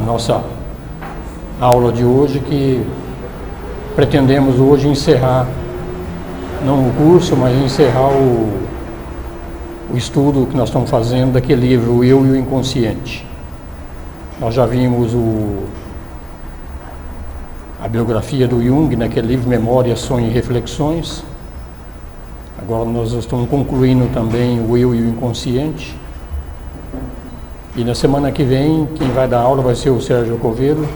nossa aula de hoje, que pretendemos hoje encerrar, não o curso, mas encerrar o estudo que nós estamos fazendo daquele livro, O Eu e o Inconsciente. Nós já vimos a biografia do Jung naquele livro Memória, Sonho e Reflexões. Agora nós estamos concluindo também o Eu e o Inconsciente. E na semana que vem, quem vai dar aula vai ser o Sérgio Covello.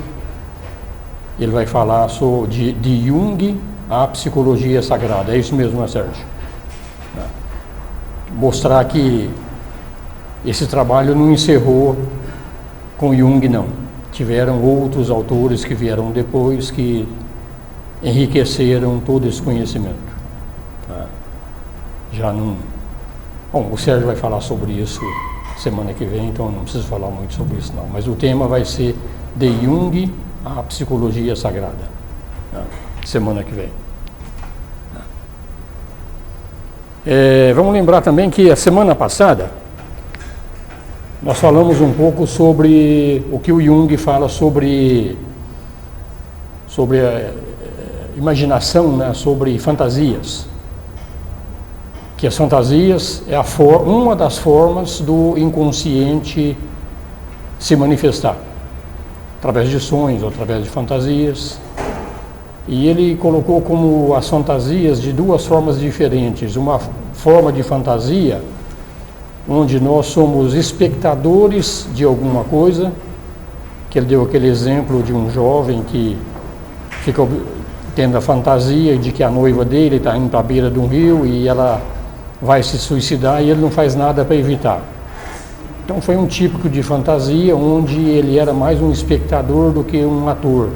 Ele vai falar de Jung à psicologia sagrada. É isso mesmo, né, Sérgio? Mostrar que esse trabalho não encerrou com Jung, não. Tiveram outros autores que vieram depois que enriqueceram todo esse conhecimento. Tá? Já não... Bom, o Sérgio vai falar sobre isso semana que vem, então não preciso falar muito sobre isso, não. Mas o tema vai ser de Jung à psicologia sagrada. Tá? Semana que vem. Vamos lembrar também que a semana passada nós falamos um pouco sobre o que o Jung fala sobre a imaginação, né, sobre fantasias. Que as fantasias é uma das formas do inconsciente se manifestar, através de sonhos, através de fantasias. E ele colocou como as fantasias de duas formas diferentes. Uma forma de fantasia, onde nós somos espectadores de alguma coisa, que ele deu aquele exemplo de um jovem que fica tendo a fantasia de que a noiva dele está indo para a beira de um rio e ela vai se suicidar e ele não faz nada para evitar. Então foi um típico de fantasia onde ele era mais um espectador do que um ator.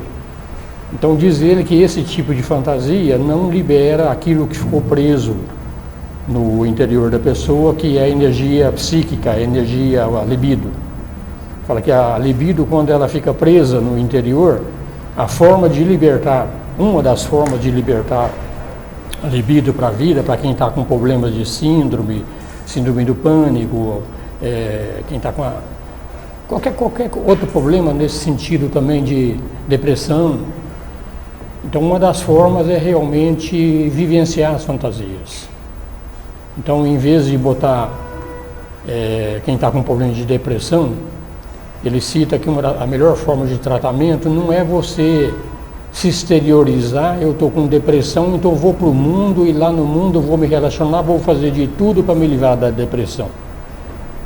Então diz ele que esse tipo de fantasia não libera aquilo que ficou preso no interior da pessoa, que é a energia psíquica, a energia, a libido. Fala que a libido, quando ela fica presa no interior, a forma de libertar, uma das formas de libertar a libido para a vida, para quem está com problemas de síndrome do pânico, quem está com qualquer outro problema nesse sentido também de depressão. Então, uma das formas é realmente vivenciar as fantasias. Então, em vez de botar quem está com problema de depressão, ele cita que a melhor forma de tratamento não é você se exteriorizar, eu estou com depressão, então eu vou para o mundo e lá no mundo eu vou me relacionar, vou fazer de tudo para me livrar da depressão.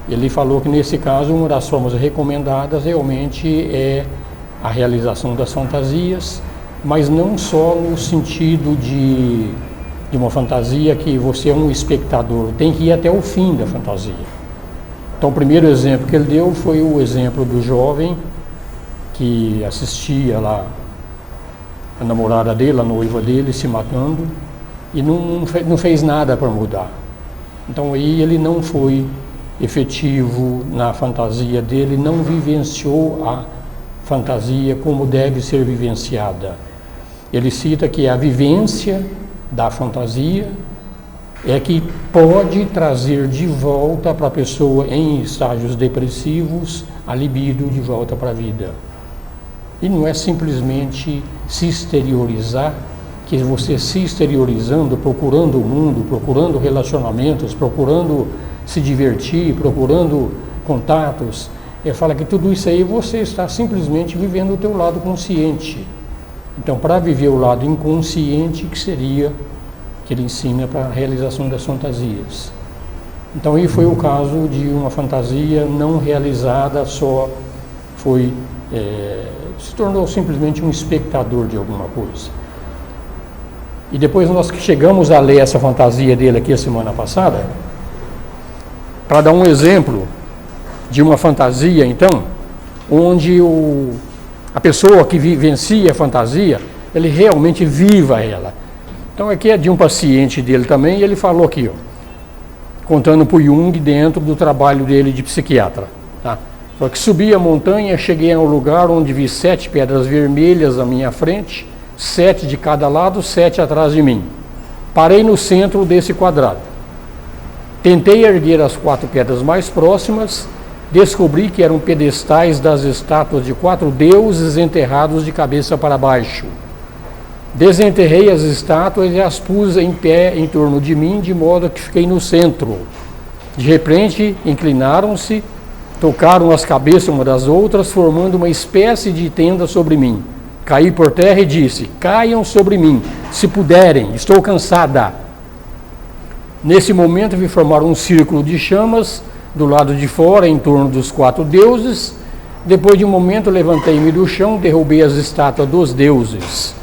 Ele falou que nesse caso, uma das formas recomendadas realmente é a realização das fantasias, mas não só no sentido de uma fantasia que você é um espectador, tem que ir até o fim da fantasia. Então o primeiro exemplo que ele deu foi o exemplo do jovem que assistia lá a namorada dele, a noiva dele se matando e não fez nada para mudar. Então aí ele não foi efetivo na fantasia dele, não vivenciou a fantasia como deve ser vivenciada. Ele cita que a vivência da fantasia é que pode trazer de volta para a pessoa em estágios depressivos a libido de volta para a vida. E não é simplesmente se exteriorizar, que você se exteriorizando, procurando o mundo, procurando relacionamentos, procurando se divertir, procurando contatos. Ele fala que tudo isso aí você está simplesmente vivendo o teu lado consciente. Então, para viver o lado inconsciente, que seria que ele ensina para a realização das fantasias. Então, aí foi o caso de uma fantasia não realizada, só foi, se tornou simplesmente um espectador de alguma coisa. E depois nós chegamos a ler essa fantasia dele aqui a semana passada, para dar um exemplo de uma fantasia, então, onde a pessoa que vivencia a fantasia, ele realmente viva ela. Então aqui é de um paciente dele também, e ele falou aqui, contando para o Jung dentro do trabalho dele de psiquiatra. Tá? Falou que subi a montanha, cheguei a um lugar onde vi 7 pedras vermelhas à minha frente, 7 de cada lado, 7 atrás de mim. Parei no centro desse quadrado. Tentei erguer as 4 pedras mais próximas, descobri que eram pedestais das estátuas de 4 deuses enterrados de cabeça para baixo. Desenterrei as estátuas e as pus em pé em torno de mim, de modo que fiquei no centro. De repente, inclinaram-se, tocaram as cabeças uma das outras, formando uma espécie de tenda sobre mim. Caí por terra e disse: caiam sobre mim, se puderem, estou cansada. Nesse momento vi formar um círculo de chamas do lado de fora, em torno dos 4 deuses. Depois de um momento levantei-me do chão, derrubei as estátuas dos deuses.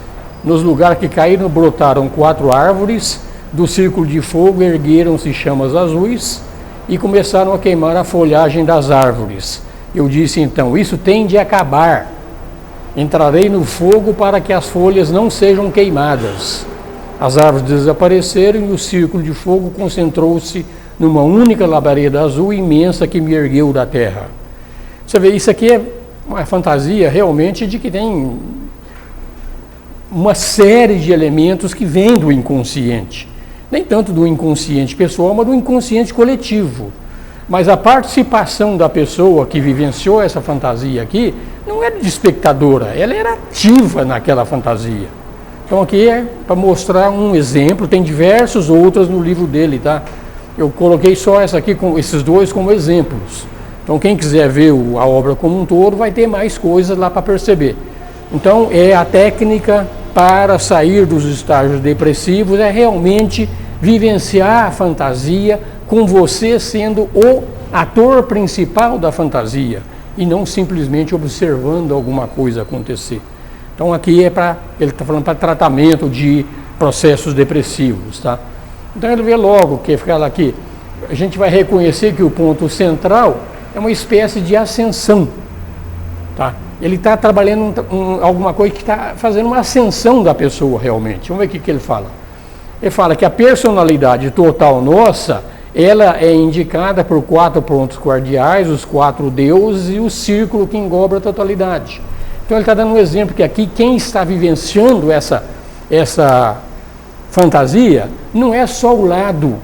Nos lugares que caíram brotaram 4 árvores, do círculo de fogo ergueram-se chamas azuis e começaram a queimar a folhagem das árvores. Eu disse então: isso tem de acabar. Entrarei no fogo para que as folhas não sejam queimadas. As árvores desapareceram e o círculo de fogo concentrou-se numa única labareda azul imensa que me ergueu da terra. Você vê, isso aqui é uma fantasia realmente de que tem uma série de elementos que vêm do inconsciente. Nem tanto do inconsciente pessoal, mas do inconsciente coletivo. Mas a participação da pessoa que vivenciou essa fantasia aqui não era de espectadora, ela era ativa naquela fantasia. Então aqui é para mostrar um exemplo, tem diversos outros no livro dele, tá? Eu coloquei só essa aqui, esses dois como exemplos. Então quem quiser ver a obra como um todo vai ter mais coisas lá para perceber. Então é a técnica para sair dos estágios depressivos, é realmente vivenciar a fantasia com você sendo o ator principal da fantasia e não simplesmente observando alguma coisa acontecer. Então aqui ele está falando para tratamento de processos depressivos, tá? Então ele vê logo que fica aqui, a gente vai reconhecer que o ponto central é uma espécie de ascensão, tá? Ele está trabalhando alguma coisa que está fazendo uma ascensão da pessoa realmente. Vamos ver o que ele fala. Ele fala que a personalidade total nossa, ela é indicada por 4 pontos cardeais, os 4 deuses e o círculo que engloba a totalidade. Então ele está dando um exemplo que aqui quem está vivenciando essa fantasia não é só o lado,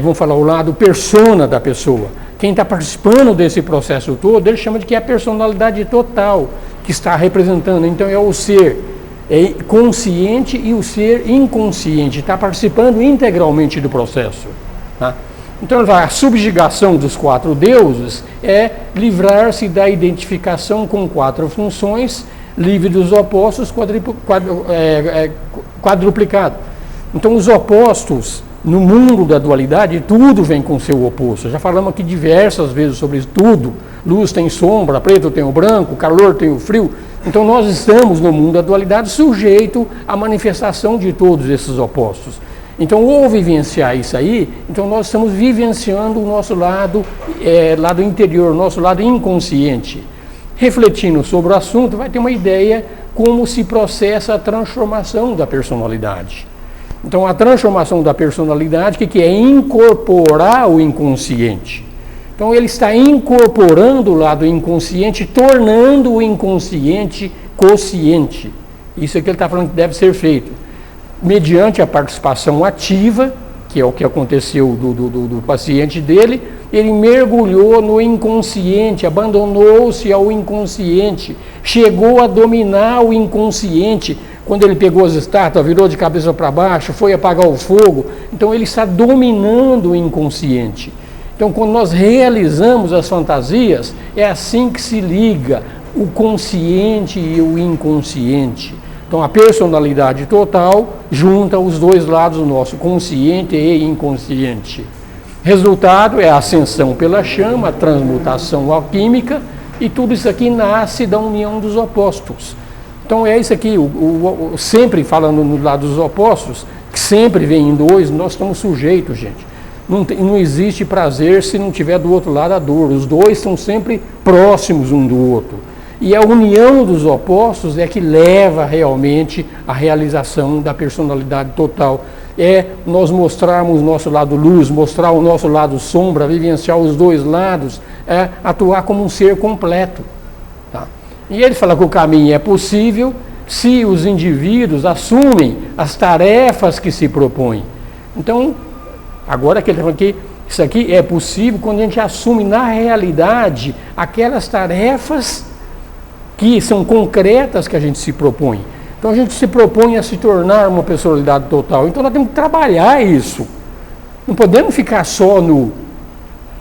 vamos falar, o lado persona da pessoa. Quem está participando desse processo todo, ele chama de que é a personalidade total que está representando. Então é o ser consciente e o ser inconsciente, está participando integralmente do processo. Tá? Então a subjugação dos 4 deuses é livrar-se da identificação com 4 funções, livre dos opostos, quadruplicado. Então os opostos, no mundo da dualidade, tudo vem com seu oposto. Já falamos aqui diversas vezes sobre isso, tudo. Luz tem sombra, preto tem o branco, calor tem o frio. Então nós estamos no mundo da dualidade sujeito à manifestação de todos esses opostos. Então, ao vivenciar isso aí, então nós estamos vivenciando o nosso lado interior, o nosso lado inconsciente. Refletindo sobre o assunto, vai ter uma ideia como se processa a transformação da personalidade. Então, a transformação da personalidade, o que é? Incorporar o inconsciente. Então, ele está incorporando o lado inconsciente, tornando o inconsciente consciente. Isso é que ele está falando que deve ser feito. Mediante a participação ativa, que é o que aconteceu do paciente dele, ele mergulhou no inconsciente, abandonou-se ao inconsciente, chegou a dominar o inconsciente. Quando ele pegou as estátuas, virou de cabeça para baixo, foi apagar o fogo, então ele está dominando o inconsciente. Então, quando nós realizamos as fantasias, é assim que se liga o consciente e o inconsciente. Então, a personalidade total junta os dois lados do nosso, consciente e inconsciente. Resultado é a ascensão pela chama, a transmutação alquímica, e tudo isso aqui nasce da união dos opostos. Então, é isso aqui, sempre falando no lado dos opostos, que sempre vem em dois, nós estamos sujeitos, gente. Não existe prazer se não tiver do outro lado a dor. Os dois estão sempre próximos um do outro. E a união dos opostos é que leva realmente à realização da personalidade total. É nós mostrarmos o nosso lado luz, mostrar o nosso lado sombra, vivenciar os dois lados, é atuar como um ser completo. Tá? E ele fala que o caminho é possível se os indivíduos assumem as tarefas que se propõem. Então, agora que ele fala que Isso aqui é possível quando a gente assume na realidade aquelas tarefas que são concretas que a gente se propõe. Então a gente se propõe a se tornar uma personalidade total. Então nós temos que trabalhar isso. Não podemos ficar só no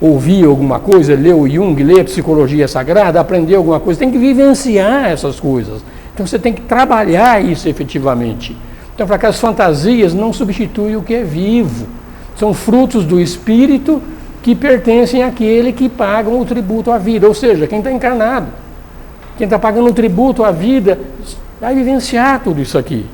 ouvir alguma coisa, ler o Jung, ler a psicologia sagrada, aprender alguma coisa. Tem que vivenciar essas coisas. Então você tem que trabalhar isso efetivamente. Então para que as fantasias não substituem o que é vivo. São frutos do espírito que pertencem àquele que pagam o tributo à vida. Ou seja, quem está encarnado. Quem está pagando o tributo à vida vai vivenciar tudo isso aqui.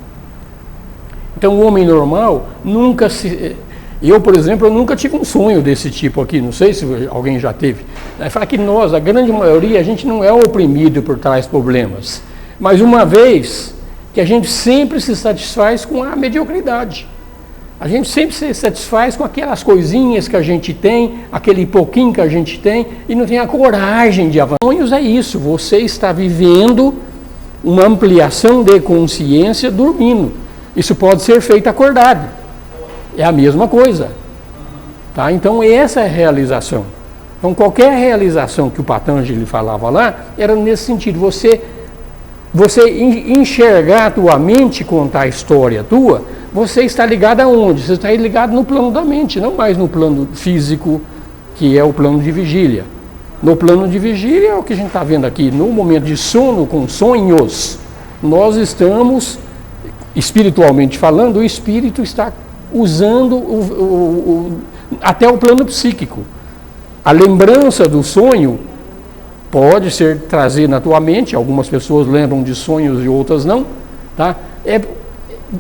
Então o homem normal nunca se... Eu, por exemplo, eu nunca tive um sonho desse tipo aqui, não sei se alguém já teve. Fala que nós, a grande maioria, a gente não é oprimido por tais problemas. Mas uma vez que a gente sempre se satisfaz com a mediocridade. A gente sempre se satisfaz com aquelas coisinhas que a gente tem, aquele pouquinho que a gente tem, e não tem a coragem de avançar. Sonhos é isso, você está vivendo uma ampliação de consciência dormindo. Isso pode ser feito acordado. É a mesma coisa. Tá? Então essa é a realização. Então qualquer realização que o Patanjali falava lá, era nesse sentido, você enxergar a tua mente, contar a história tua, você está ligado aonde? Você está ligado no plano da mente, não mais no plano físico, que é o plano de vigília. No plano de vigília é o que a gente está vendo aqui, no momento de sono, com sonhos, nós estamos, espiritualmente falando, o espírito está usando até o plano psíquico. A lembrança do sonho pode ser trazer na tua mente, algumas pessoas lembram de sonhos e outras não, tá?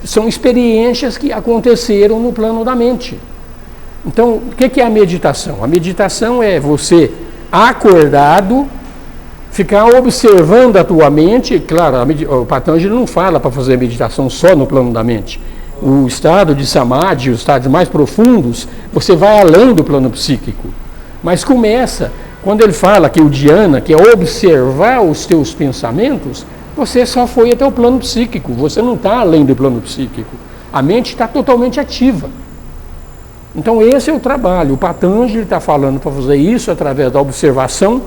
São experiências que aconteceram no plano da mente. Então, o que é a meditação? A meditação é você acordado, ficar observando a tua mente. Claro, o Patanjali não fala para fazer meditação só no plano da mente. O estado de samadhi, os estados mais profundos, você vai além do plano psíquico. Mas começa, quando ele fala que o dhyana, que é observar os teus pensamentos, você só foi até o plano psíquico, você não está além do plano psíquico. A mente está totalmente ativa. Então esse é o trabalho. O Patanjali está falando para fazer isso através da observação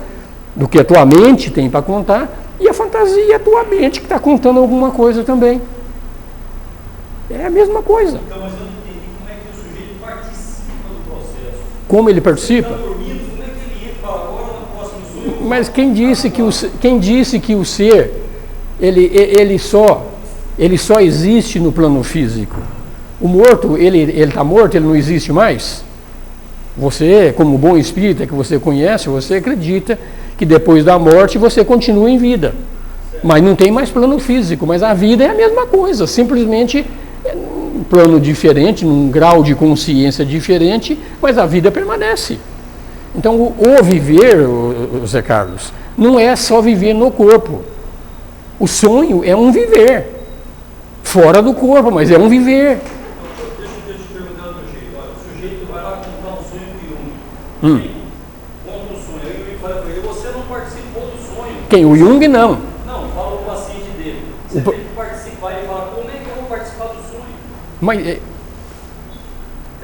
do que a tua mente tem para contar, e a fantasia é a tua mente que está contando alguma coisa também. É a mesma coisa. Então, mas eu não entendi como é que o sujeito participa do processo. Como ele participa? Ele está dormindo, como é que ele entra e fala, agora eu não posso me sonhar? Mas quem disse que o ser, ele só existe no plano físico? O morto, ele está morto, ele não existe mais? Você, como bom espírita que você conhece, você acredita que depois da morte você continua em vida. Mas não tem mais plano físico, mas a vida é a mesma coisa, simplesmente um plano diferente, num grau de consciência diferente, mas a vida permanece. Então o viver, Zé Carlos, não é só viver no corpo. O sonho é um viver, fora do corpo, mas é um viver. Deixa eu te perguntar do jeito. Olha, o sujeito vai lá contar um sonho de Jung. Conta um sonho. Aí eu falo para ele, você não participou do sonho. Quem? O Jung não. Não, fala o paciente dele. Você tem que participar e fala, como é que eu vou participar do sonho? Mas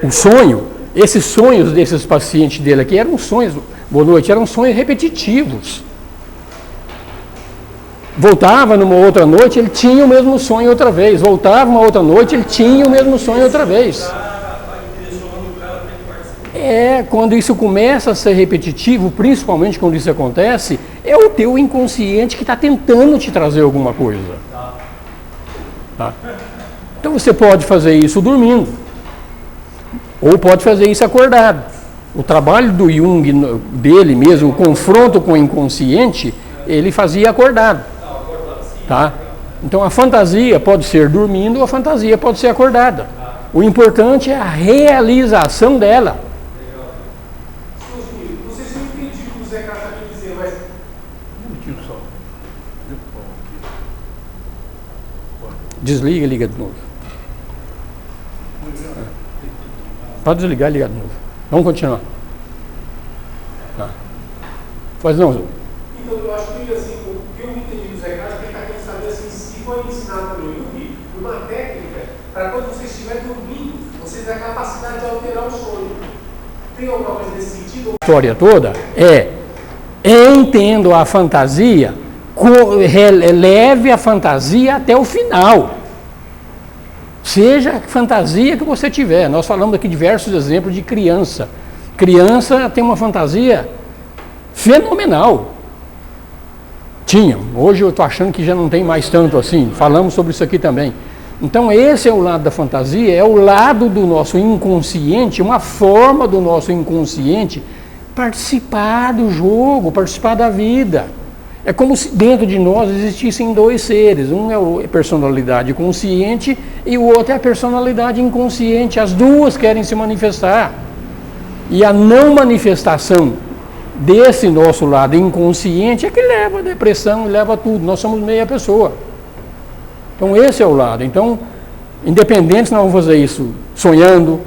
o sonho, esses sonhos desses pacientes dele aqui eram sonhos, boa noite, eram sonhos repetitivos. Voltava numa outra noite, ele tinha o mesmo sonho outra vez. Voltava uma outra noite, ele tinha o mesmo sonho outra vez. Quando isso começa a ser repetitivo, principalmente quando isso acontece, é o teu inconsciente que está tentando te trazer alguma coisa. Tá? Então você pode fazer isso dormindo, ou pode fazer isso acordado. O trabalho do Jung, dele mesmo, o confronto com o inconsciente, ele fazia acordado. Tá? Então a fantasia pode ser dormindo ou a fantasia pode ser acordada. O importante é a realização dela. Não sei se eu entendi o que o Zé Carlos está querendo dizer, mas... Um minutinho só. Desliga e liga de novo. Pode desligar e ligar de novo. Vamos continuar. Tá. Pois não, Zé. Então eu acho que assim, o que eu entendi do Zé Carlos, que ele está querendo saber assim, se foi ensinado pelo Jung uma técnica para quando você estiver dormindo, você ter a capacidade de alterar o sonho. Tem alguma coisa nesse sentido? A história toda entendo a fantasia, leve a fantasia até o final. Seja a fantasia que você tiver. Nós falamos aqui diversos exemplos de criança. Criança tem uma fantasia fenomenal. Tinha. Hoje eu estou achando que já não tem mais tanto assim. Falamos sobre isso aqui também. Então esse é o lado da fantasia, é o lado do nosso inconsciente, uma forma do nosso inconsciente participar do jogo, participar da vida. É como se dentro de nós existissem dois seres. Um é a personalidade consciente e o outro é a personalidade inconsciente. As duas querem se manifestar. E a não manifestação desse nosso lado inconsciente é que leva a depressão e leva a tudo. Nós somos meia pessoa. Então esse é o lado. Então, independente se nós vamos fazer isso sonhando,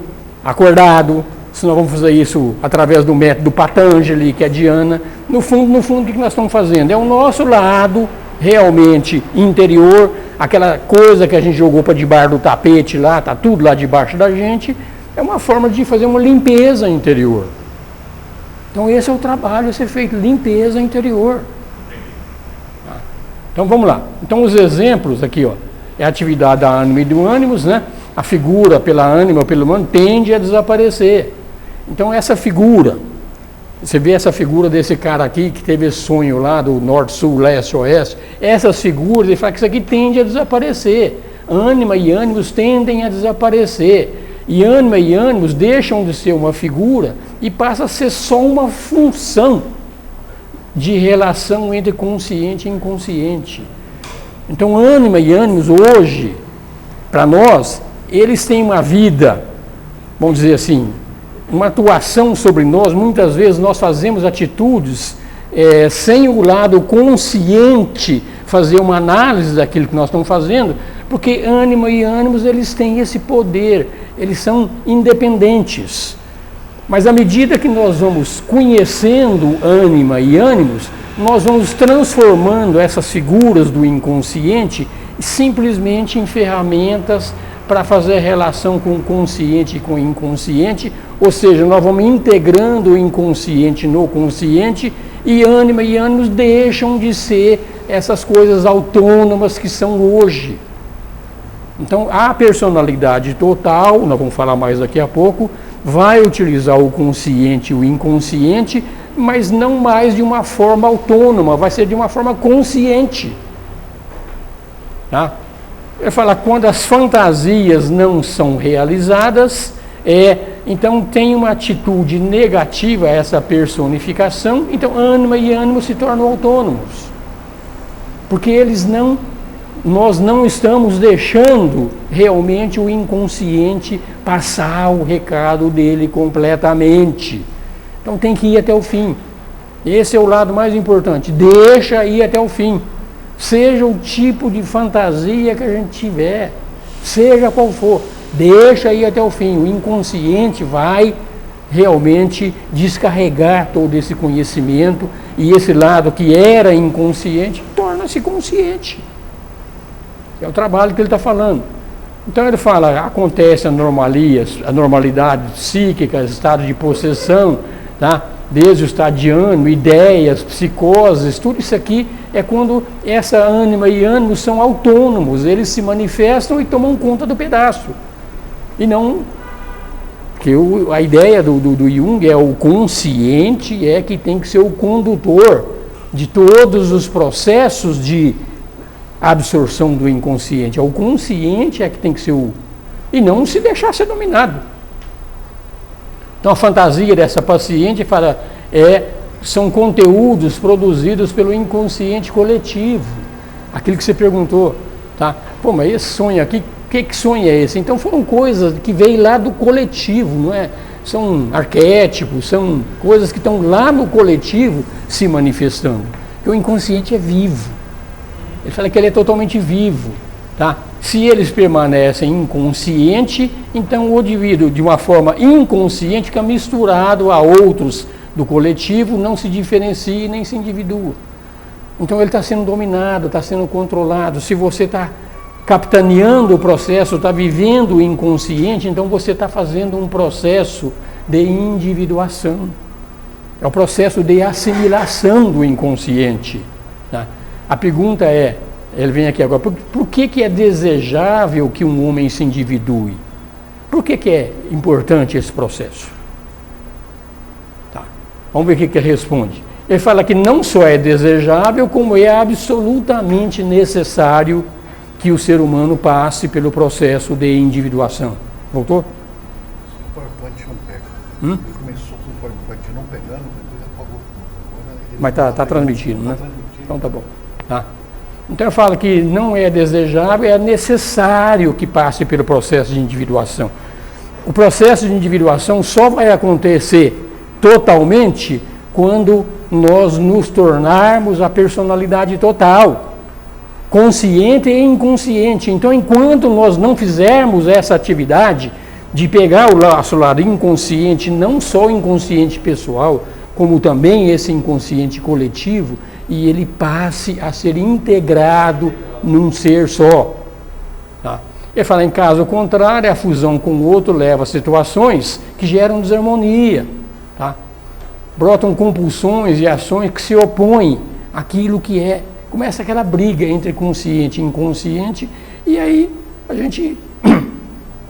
acordado, se nós vamos fazer isso através do método Patanjali, que é Dhyana, no fundo, o que nós estamos fazendo? É o nosso lado realmente interior, aquela coisa que a gente jogou para debaixo do tapete lá, está tudo lá debaixo da gente, é uma forma de fazer uma limpeza interior. Então esse é o trabalho a ser feito, limpeza interior. Então vamos lá. Então os exemplos aqui, ó, é a atividade da ânima e do ânimos, né? A figura pela ânima ou pelo humano tende a desaparecer. Então essa figura, você vê essa figura desse cara aqui que teve esse sonho lá do norte, sul, leste, oeste, essas figuras, ele fala que isso aqui tende a desaparecer. Ânima e ânimos tendem a desaparecer. E ânima e ânimos deixam de ser uma figura e passa a ser só uma função de relação entre consciente e inconsciente. Então, ânima e ânimos hoje, para nós, eles têm uma vida, vamos dizer assim, uma atuação sobre nós. Muitas vezes nós fazemos atitudes sem o lado consciente fazer uma análise daquilo que nós estamos fazendo, porque ânima e ânimos, eles têm esse poder, eles são independentes. Mas à medida que nós vamos conhecendo ânima e ânimos, nós vamos transformando essas figuras do inconsciente simplesmente em ferramentas para fazer relação com o consciente e com o inconsciente, ou seja, nós vamos integrando o inconsciente no consciente e ânima e ânimos deixam de ser essas coisas autônomas que são hoje. Então, a personalidade total, nós vamos falar mais daqui a pouco, vai utilizar o consciente e o inconsciente, mas não mais de uma forma autônoma, vai ser de uma forma consciente. Tá? Ele fala, quando as fantasias não são realizadas, então tem uma atitude negativa a essa personificação, então ânima e ânimo se tornam autônomos. Porque nós não estamos deixando realmente o inconsciente passar o recado dele completamente. Então tem que ir até o fim. Esse é o lado mais importante. Deixa ir até o fim. Seja o tipo de fantasia que a gente tiver, seja qual for, deixa ir até o fim. O inconsciente vai realmente descarregar todo esse conhecimento e esse lado que era inconsciente torna-se consciente. É o trabalho que ele está falando. Então ele fala, acontece a normalidade psíquica, estado de possessão, tá? Desde o estado de ânimo, ideias, psicoses, tudo isso aqui é quando essa ânima e ânimo são autônomos, eles se manifestam e tomam conta do pedaço. E não, porque a ideia do Jung é o consciente que tem que ser o condutor de todos os processos de absorção do inconsciente. O consciente é que tem que ser e não se deixar ser dominado. Então a fantasia dessa paciente fala, são conteúdos produzidos pelo inconsciente coletivo. Aquilo que você perguntou, tá? Pô, mas esse sonho aqui, que sonho é esse? Então foram coisas que veio lá do coletivo, não é? São arquétipos, são coisas que estão lá no coletivo se manifestando. Porque o inconsciente é vivo. Ele fala que ele é totalmente vivo, tá? Se eles permanecem inconscientes, então o indivíduo, de uma forma inconsciente, fica misturado a outros do coletivo, não se diferencia nem se individua. Então ele está sendo dominado, está sendo controlado. Se você está capitaneando o processo, está vivendo o inconsciente, então você está fazendo um processo de individuação. É o processo de assimilação do inconsciente. Tá? A pergunta é, ele vem aqui agora, por que é desejável que um homem se individue? Por que é importante esse processo? Tá. Vamos ver o que ele responde. Ele fala que não só é desejável, como é absolutamente necessário que o ser humano passe pelo processo de individuação. Voltou? O PowerPoint não pega. Ele começou com o PowerPoint não pegando, depois apagou. Mas está transmitindo, né? Transmitindo. Então tá bom. Tá. Então eu falo que não é desejável, é necessário que passe pelo processo de individuação. O processo de individuação só vai acontecer totalmente quando nós nos tornarmos a personalidade total, consciente e inconsciente. Então, enquanto nós não fizermos essa atividade de pegar o nosso lado inconsciente, não só o inconsciente pessoal, como também esse inconsciente coletivo, e ele passe a ser integrado num ser só. Tá? Ele fala, em caso contrário, a fusão com o outro leva a situações que geram desarmonia. Tá? Brotam compulsões e ações que se opõem àquilo que é. Começa aquela briga entre consciente e inconsciente, e aí a gente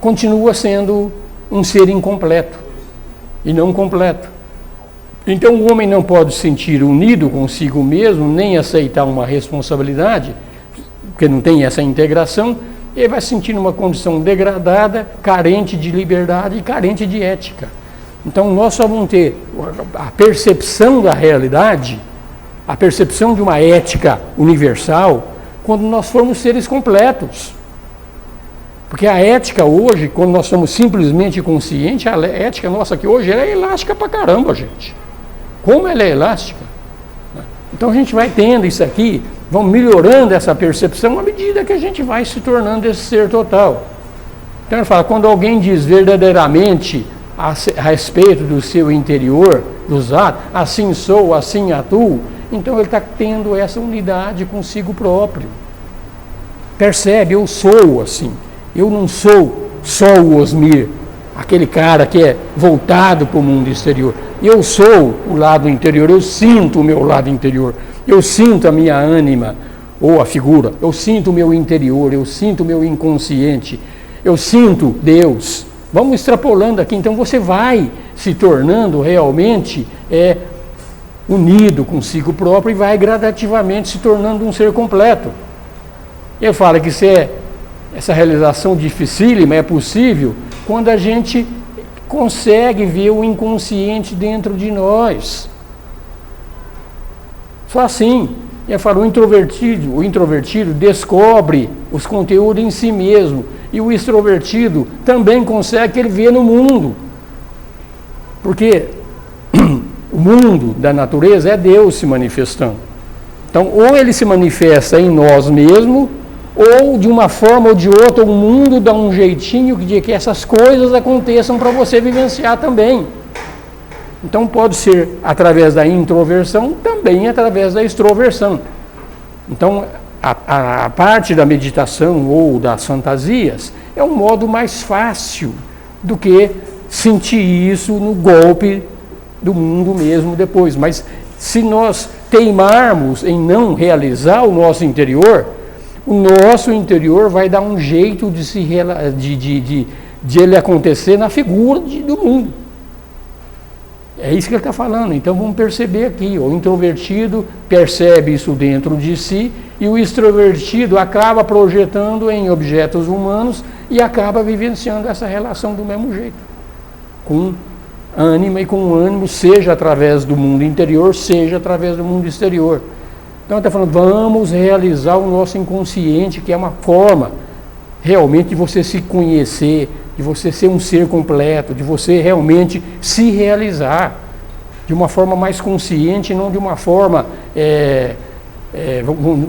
continua sendo um ser incompleto e não completo. Então o homem não pode se sentir unido consigo mesmo, nem aceitar uma responsabilidade, porque não tem essa integração, ele vai se sentir numa condição degradada, carente de liberdade e carente de ética. Então nós só vamos ter a percepção da realidade, a percepção de uma ética universal, quando nós formos seres completos. Porque a ética hoje, quando nós somos simplesmente conscientes, a ética nossa aqui hoje ela é elástica pra caramba, gente. Como ela é elástica? Então a gente vai tendo isso aqui, vamos melhorando essa percepção à medida que a gente vai se tornando esse ser total. Então ele fala, quando alguém diz verdadeiramente a respeito do seu interior, dos atos, assim sou, assim atuo, então ele está tendo essa unidade consigo próprio. Percebe, eu sou assim, eu não sou só o Osmir, aquele cara que é voltado para o mundo exterior. Eu sou o lado interior, eu sinto o meu lado interior, eu sinto a minha ânima, ou a figura, eu sinto o meu interior, eu sinto o meu inconsciente, eu sinto Deus. Vamos extrapolando aqui, então você vai se tornando realmente unido consigo próprio e vai gradativamente se tornando um ser completo. Ele fala que essa realização dificílima é possível quando a gente consegue ver o inconsciente dentro de nós. Só assim. Ele fala, o introvertido descobre os conteúdos em si mesmo, e o extrovertido também consegue ele ver no mundo. Porque o mundo da natureza é Deus se manifestando. Então, ou ele se manifesta em nós mesmos, ou de uma forma ou de outra, o mundo dá um jeitinho de que essas coisas aconteçam para você vivenciar também. Então pode ser através da introversão, também através da extroversão. Então a parte da meditação ou das fantasias é um modo mais fácil do que sentir isso no golpe do mundo mesmo depois. Mas se nós teimarmos em não realizar o nosso interior vai dar um jeito de ele acontecer na figura do mundo. É isso que ele está falando. Então vamos perceber aqui, o introvertido percebe isso dentro de si e o extrovertido acaba projetando em objetos humanos e acaba vivenciando essa relação do mesmo jeito, com ânima e com ânimo, seja através do mundo interior, seja através do mundo exterior. Então ele está falando, vamos realizar o nosso inconsciente, que é uma forma realmente de você se conhecer, de você ser um ser completo, de você realmente se realizar de uma forma mais consciente, não de uma forma,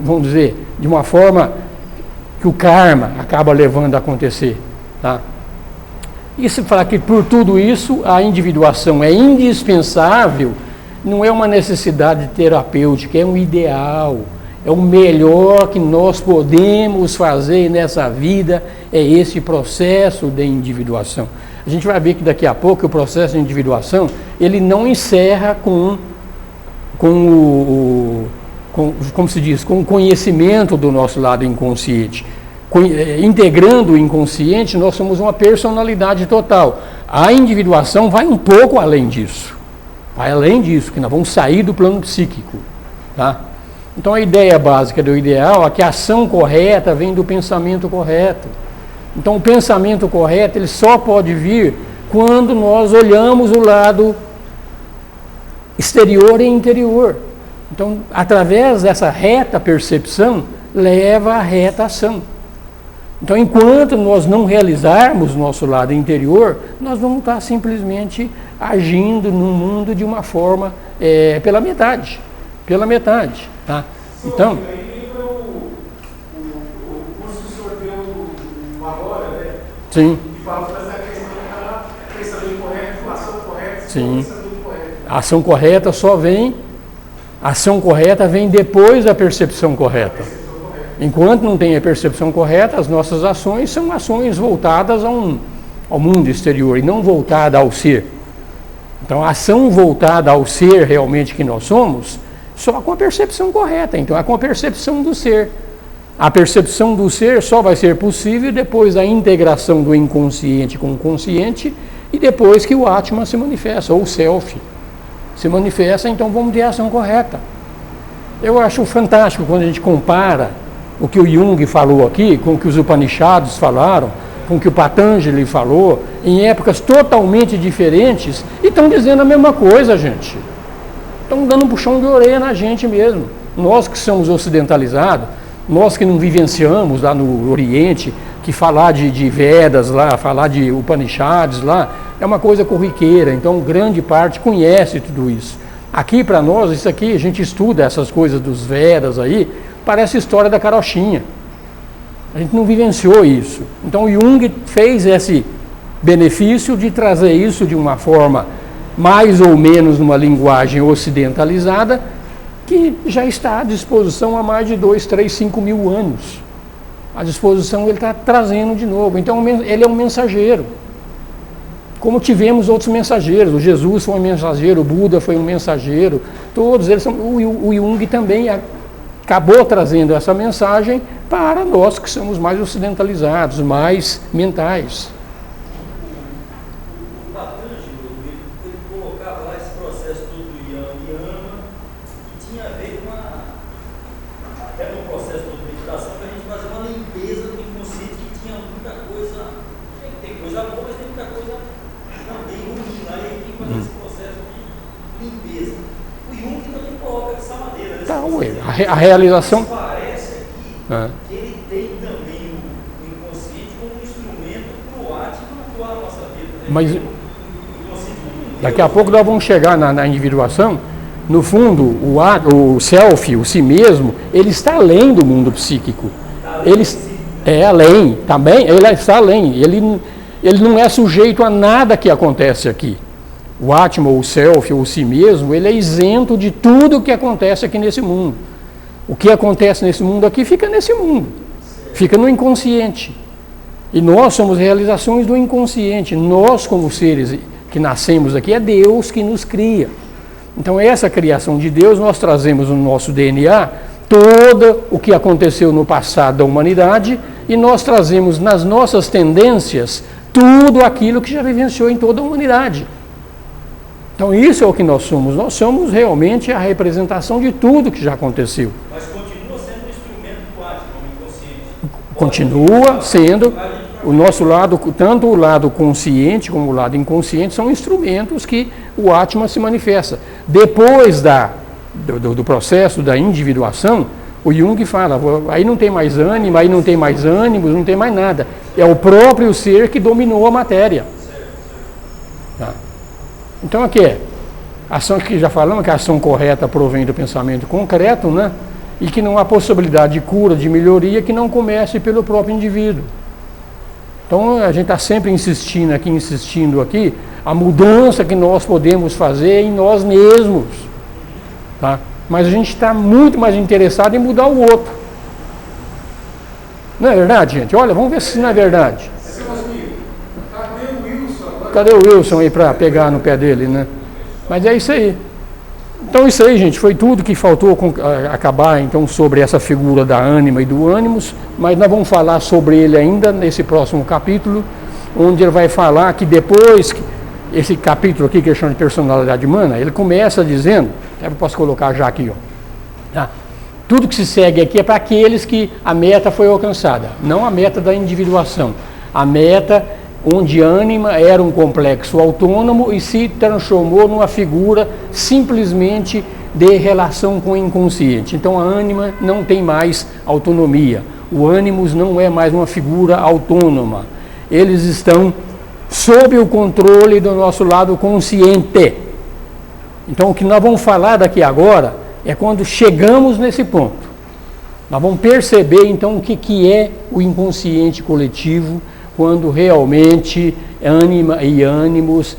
vamos dizer, de uma forma que o karma acaba levando a acontecer. Tá? E se falar que por tudo isso a individuação é indispensável, não é uma necessidade terapêutica, é um ideal. É o melhor que nós podemos fazer nessa vida, é esse processo de individuação. A gente vai ver que daqui a pouco o processo de individuação, ele não encerra com como se diz, com o conhecimento do nosso lado inconsciente. Integrando o inconsciente, nós somos uma personalidade total. A individuação vai um pouco além disso. Vai além disso, que nós vamos sair do plano psíquico. Tá? Então a ideia básica do ideal é que a ação correta vem do pensamento correto. Então o pensamento correto ele só pode vir quando nós olhamos o lado exterior e interior. Então, através dessa reta percepção, leva à reta ação. Então, enquanto nós não realizarmos nosso lado interior, nós vamos estar simplesmente agindo no mundo de uma forma pela metade. Pela metade. Tá? Então, aí lembra o curso que o senhor deu agora, né? sim. E fala sobre essa questão do pensamento correto, ação correta, Sim. pensamento correto. A ação correta a ação correta vem depois da percepção correta. Enquanto não tem a percepção correta, as nossas ações são ações voltadas ao mundo exterior e não voltadas ao ser. Então, a ação voltada ao ser realmente que nós somos, só com a percepção correta. Então, é com a percepção do ser. A percepção do ser só vai ser possível depois da integração do inconsciente com o consciente e depois que o Atman se manifesta, ou o Self se manifesta, então vamos ter a ação correta. Eu acho fantástico quando a gente compara o que o Jung falou aqui com o que os Upanishads falaram, com o que o Patanjali falou, em épocas totalmente diferentes, e estão dizendo a mesma coisa, gente. Estão dando um puxão de orelha na gente mesmo. Nós que somos ocidentalizados, nós que não vivenciamos lá no Oriente, que falar de Vedas lá, falar de Upanishads lá, é uma coisa corriqueira, então grande parte conhece tudo isso. Aqui para nós, isso aqui, a gente estuda essas coisas dos Vedas aí, parece história da carochinha. A gente não vivenciou isso. Então o Jung fez esse benefício de trazer isso de uma forma mais ou menos numa linguagem ocidentalizada, que já está à disposição há mais de 2, 3, 5 mil anos. À disposição ele está trazendo de novo. Então ele é um mensageiro. Como tivemos outros mensageiros, o Jesus foi um mensageiro, o Buda foi um mensageiro, todos eles são. O Jung também acabou trazendo essa mensagem para nós que somos mais ocidentalizados, mais mentais. O Patanjali, ele colocava lá esse processo todo do Yama, que tinha a ver com até no processo de meditação, para a gente fazer uma limpeza do inconsciente, que tinha muita coisa, tem coisa boa, mas tem muita coisa também ruim, aí tem que fazer esse processo de limpeza. O Jung também coloca dessa maneira. Então, a realização... Parece aqui que ele tem também o inconsciente como um instrumento para o Atman atuar na nossa vida. Né? Mas daqui a pouco nós vamos chegar na individuação. No fundo, o self, o si mesmo, ele está além do mundo psíquico. Ele é além, também, ele está além. Ele não é sujeito a nada que acontece aqui. O Atman, o self, ou o si mesmo, ele é isento de tudo o que acontece aqui nesse mundo. O que acontece nesse mundo aqui fica nesse mundo, fica no inconsciente. E nós somos realizações do inconsciente. Nós, como seres que nascemos aqui, é Deus que nos cria. Então, essa criação de Deus, nós trazemos no nosso DNA todo o que aconteceu no passado da humanidade e nós trazemos nas nossas tendências tudo aquilo que já vivenciou em toda a humanidade. Então, isso é o que nós somos. Nós somos realmente a representação de tudo que já aconteceu. Mas continua sendo um instrumento do Atman, inconsciente. Continua sendo o nosso lado, tanto o lado consciente como o lado inconsciente, são instrumentos que o Atman se manifesta. Depois do processo da individuação, o Jung fala, aí não tem mais ânima, aí não tem mais ânimos, não tem mais nada. É o próprio ser que dominou a matéria. Tá. Então aqui a ação que já falamos, que a ação correta provém do pensamento concreto, né? E que não há possibilidade de cura, de melhoria, que não comece pelo próprio indivíduo. Então a gente está sempre insistindo aqui, a mudança que nós podemos fazer em nós mesmos. Tá? Mas a gente está muito mais interessado em mudar o outro. Não é verdade, gente? Olha, vamos ver se não é verdade. Cadê o Wilson Cadê o Wilson aí para pegar no pé dele, né? Mas é isso aí. Então isso aí, gente, foi tudo que faltou acabar então sobre essa figura da ânima e do ânimos, mas nós vamos falar sobre ele ainda nesse próximo capítulo, onde ele vai falar que depois, esse capítulo aqui que ele chama de personalidade humana, ele começa dizendo, eu posso colocar já aqui, ó, tá? Tudo que se segue aqui é para aqueles que a meta foi alcançada, não a meta da individuação, a meta onde ânima era um complexo autônomo e se transformou numa figura simplesmente de relação com o inconsciente. Então a ânima não tem mais autonomia, o ânimos não é mais uma figura autônoma, eles estão sob o controle do nosso lado consciente. Então o que nós vamos falar daqui agora é quando chegamos nesse ponto. Nós vamos perceber então o que é o inconsciente coletivo, quando realmente ânima e ânimos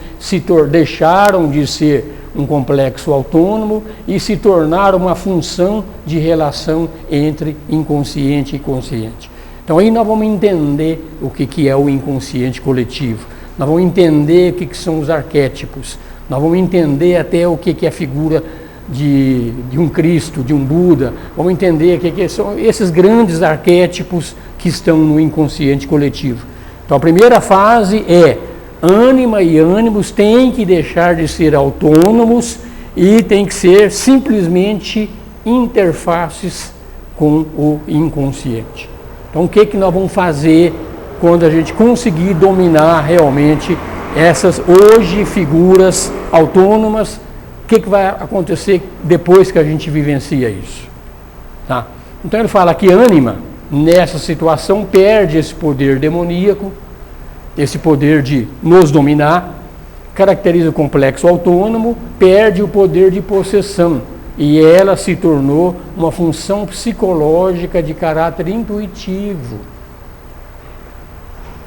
deixaram de ser um complexo autônomo e se tornaram uma função de relação entre inconsciente e consciente. Então aí nós vamos entender o que é o inconsciente coletivo, nós vamos entender o que são os arquétipos, nós vamos entender até o que é a figura de um Cristo, de um Buda, vamos entender o que são esses grandes arquétipos que estão no inconsciente coletivo. Então a primeira fase é ânima e ânimos têm que deixar de ser autônomos e têm que ser simplesmente interfaces com o inconsciente. Então o que nós vamos fazer quando a gente conseguir dominar realmente essas hoje figuras autônomas? O que vai acontecer depois que a gente vivencia isso? Tá? Então ele fala que ânima, nessa situação, perde esse poder demoníaco, esse poder de nos dominar, caracteriza o complexo autônomo, perde o poder de possessão e ela se tornou uma função psicológica de caráter intuitivo.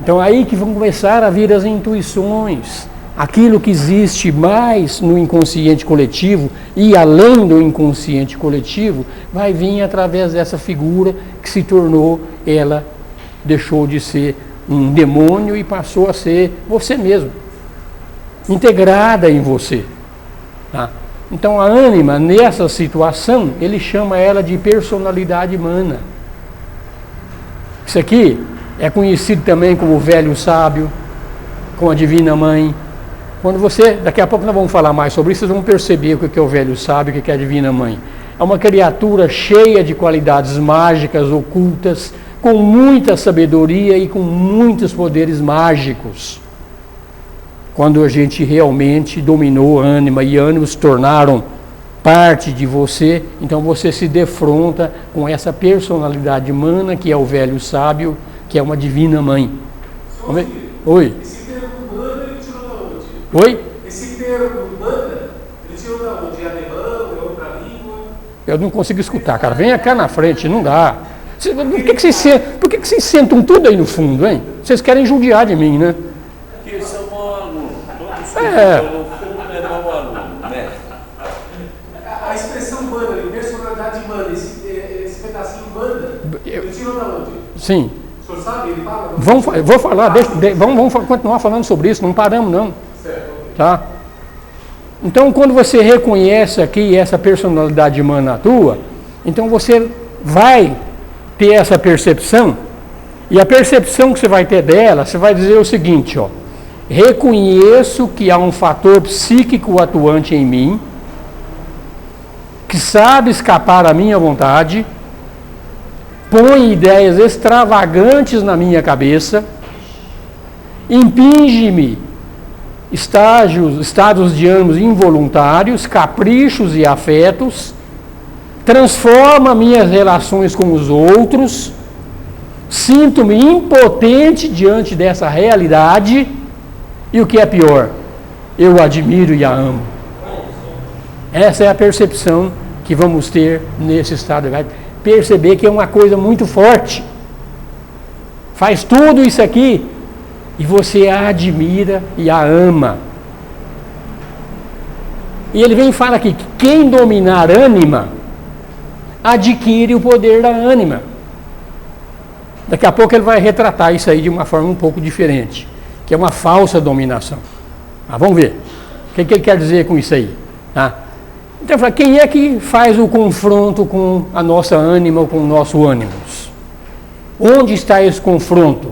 Então aí que vão começar a vir as intuições, aquilo que existe mais no inconsciente coletivo e além do inconsciente coletivo, vai vir através dessa figura que se tornou, ela deixou de ser um demônio e passou a ser você mesmo, integrada em você. Tá? Então a ânima, nessa situação, ele chama ela de personalidade humana. Isso aqui é conhecido também como o velho sábio, como a divina mãe. Quando você, daqui a pouco nós vamos falar mais sobre isso, vocês vão perceber o que é o velho sábio, o que é a divina mãe. É uma criatura cheia de qualidades mágicas, ocultas, com muita sabedoria e com muitos poderes mágicos. Quando a gente realmente dominou a ânima e ânimos se tornaram parte de você, então você se defronta com essa personalidade humana que é o velho sábio, que é uma divina mãe. Oi? Esse termo humana ele tirou da onde? Oi? Esse termo humana ele tirou da onde? É alemão? É outra língua? Eu não consigo escutar, cara. Venha cá na frente, não dá. Por que vocês sentam tudo aí no fundo, hein? Vocês querem judiar de mim, né? Porque eles são mau aluno. Todos que É. estão no fundo é mau aluno, né? A expressão humana, personalidade humana, esse pedacinho humana, ele tirou da onde? Sim. O senhor sabe? Ele fala? Vou falar, vamos continuar falando sobre isso, não paramos não. Certo. Tá? Então, quando você reconhece aqui essa personalidade humana tua, então você vai ter essa percepção, e a percepção que você vai ter dela, você vai dizer o seguinte, ó: reconheço que há um fator psíquico atuante em mim, que sabe escapar à minha vontade, põe ideias extravagantes na minha cabeça, impinge-me estados de ânimos involuntários, caprichos e afetos, transforma minhas relações com os outros, sinto-me impotente diante dessa realidade e o que é pior, eu a admiro e a amo. Essa é a percepção que vamos ter nesse estado. Vai perceber que é uma coisa muito forte. Faz tudo isso aqui e você a admira e a ama. E ele vem e fala aqui que quem dominar a ânima adquire o poder da ânima. Daqui a pouco ele vai retratar isso aí de uma forma um pouco diferente, que é uma falsa dominação. Vamos ver. O que ele quer dizer com isso aí? Tá? Então, quem é que faz o confronto com a nossa ânima ou com o nosso ânimos? Onde está esse confronto?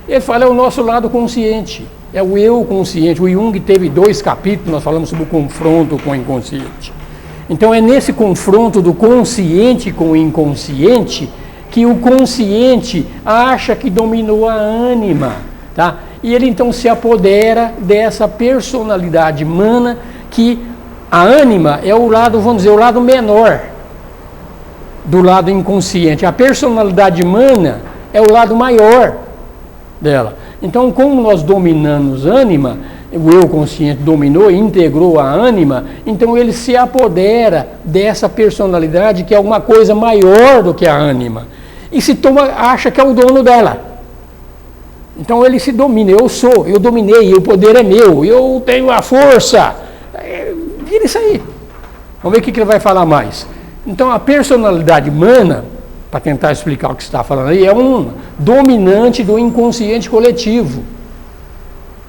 Ele fala, é o nosso lado consciente, é o eu consciente. O Jung teve 2 capítulos, nós falamos sobre o confronto com o inconsciente. Então, é nesse confronto do consciente com o inconsciente que o consciente acha que dominou a ânima, tá? E ele então se apodera dessa personalidade humana que a ânima é o lado, vamos dizer, o lado menor do lado inconsciente. A personalidade humana é o lado maior dela. Então, como nós dominamos a ânima, o eu consciente dominou e integrou a ânima, então ele se apodera dessa personalidade que é uma coisa maior do que a ânima. E acha que é o dono dela. Então ele se domina, eu dominei, o poder é meu, eu tenho a força. Vira isso aí. Vamos ver o que ele vai falar mais. Então a personalidade humana, para tentar explicar o que você está falando aí, é um dominante do inconsciente coletivo.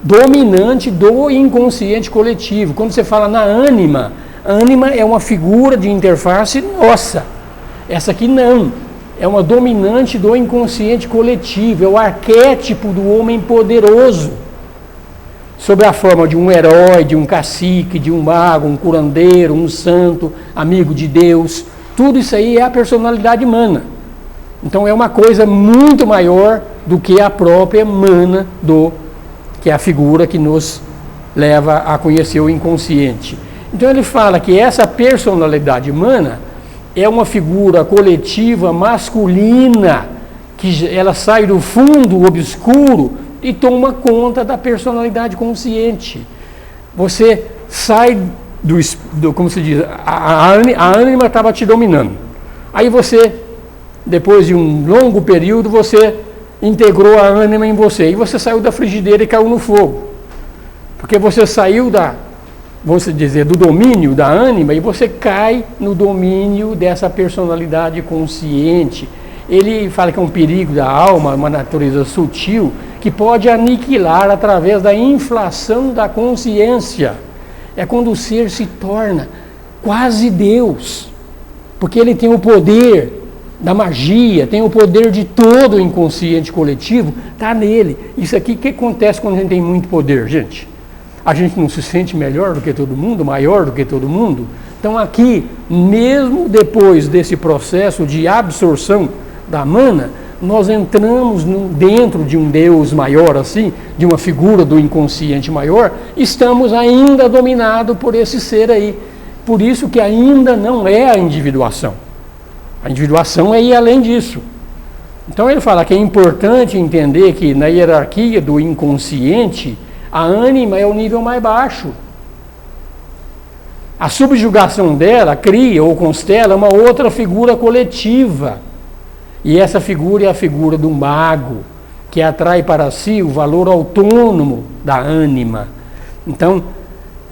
Dominante do inconsciente coletivo. Quando você fala na ânima, a ânima é uma figura de interface nossa. Essa aqui não. É uma dominante do inconsciente coletivo, é o arquétipo do homem poderoso, sob a forma de um herói, de um cacique, de um mago, um curandeiro, um santo, amigo de Deus. Tudo isso aí é a personalidade humana. Então é uma coisa muito maior do que a própria mana, que é a figura que nos leva a conhecer o inconsciente. Então ele fala que essa personalidade humana é uma figura coletiva masculina, que ela sai do fundo obscuro e toma conta da personalidade consciente. Você sai como se diz, a ânima estava te dominando. Aí você, depois de um longo período, você integrou a ânima em você. E você saiu da frigideira e caiu no fogo. Porque você saiu vamos dizer, do domínio da ânima e você cai no domínio dessa personalidade consciente. Ele fala que é um perigo da alma, uma natureza sutil, que pode aniquilar através da inflação da consciência. É quando o ser se torna quase Deus, porque ele tem o poder da magia, tem o poder de todo o inconsciente coletivo, está nele. Isso aqui, o que acontece quando a gente tem muito poder, gente? A gente não se sente melhor do que todo mundo, maior do que todo mundo? Então aqui, mesmo depois desse processo de absorção da mana, nós entramos dentro de um Deus maior assim, de uma figura do inconsciente maior, estamos ainda dominados por esse ser aí. Por isso que ainda não é a individuação. A individuação é ir além disso. Então ele fala que é importante entender que na hierarquia do inconsciente, a ânima é o nível mais baixo. A subjugação dela cria ou constela uma outra figura coletiva. E essa figura é a figura do mago, que atrai para si o valor autônomo da ânima. Então,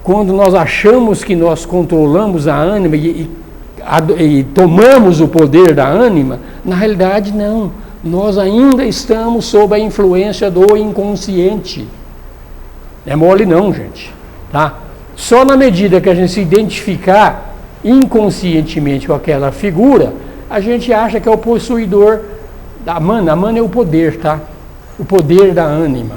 quando nós achamos que nós controlamos a ânima e tomamos o poder da ânima, na realidade não. Nós ainda estamos sob a influência do inconsciente. Não é mole não, gente. Tá? Só na medida que a gente se identificar inconscientemente com aquela figura, a gente acha que é o possuidor da mana. A mana é o poder, tá? O poder da ânima.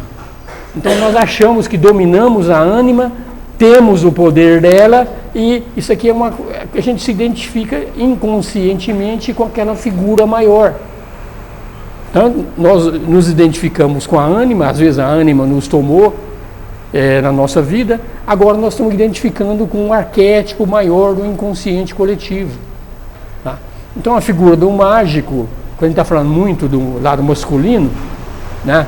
Então nós achamos que dominamos a ânima, temos o poder dela, e isso aqui é a gente se identifica inconscientemente com aquela figura maior. Então nós nos identificamos com a ânima, às vezes a ânima nos tomou na nossa vida, agora nós estamos identificando com um arquétipo maior do inconsciente coletivo. Tá? Então a figura do mágico, quando a gente está falando muito do lado masculino, né?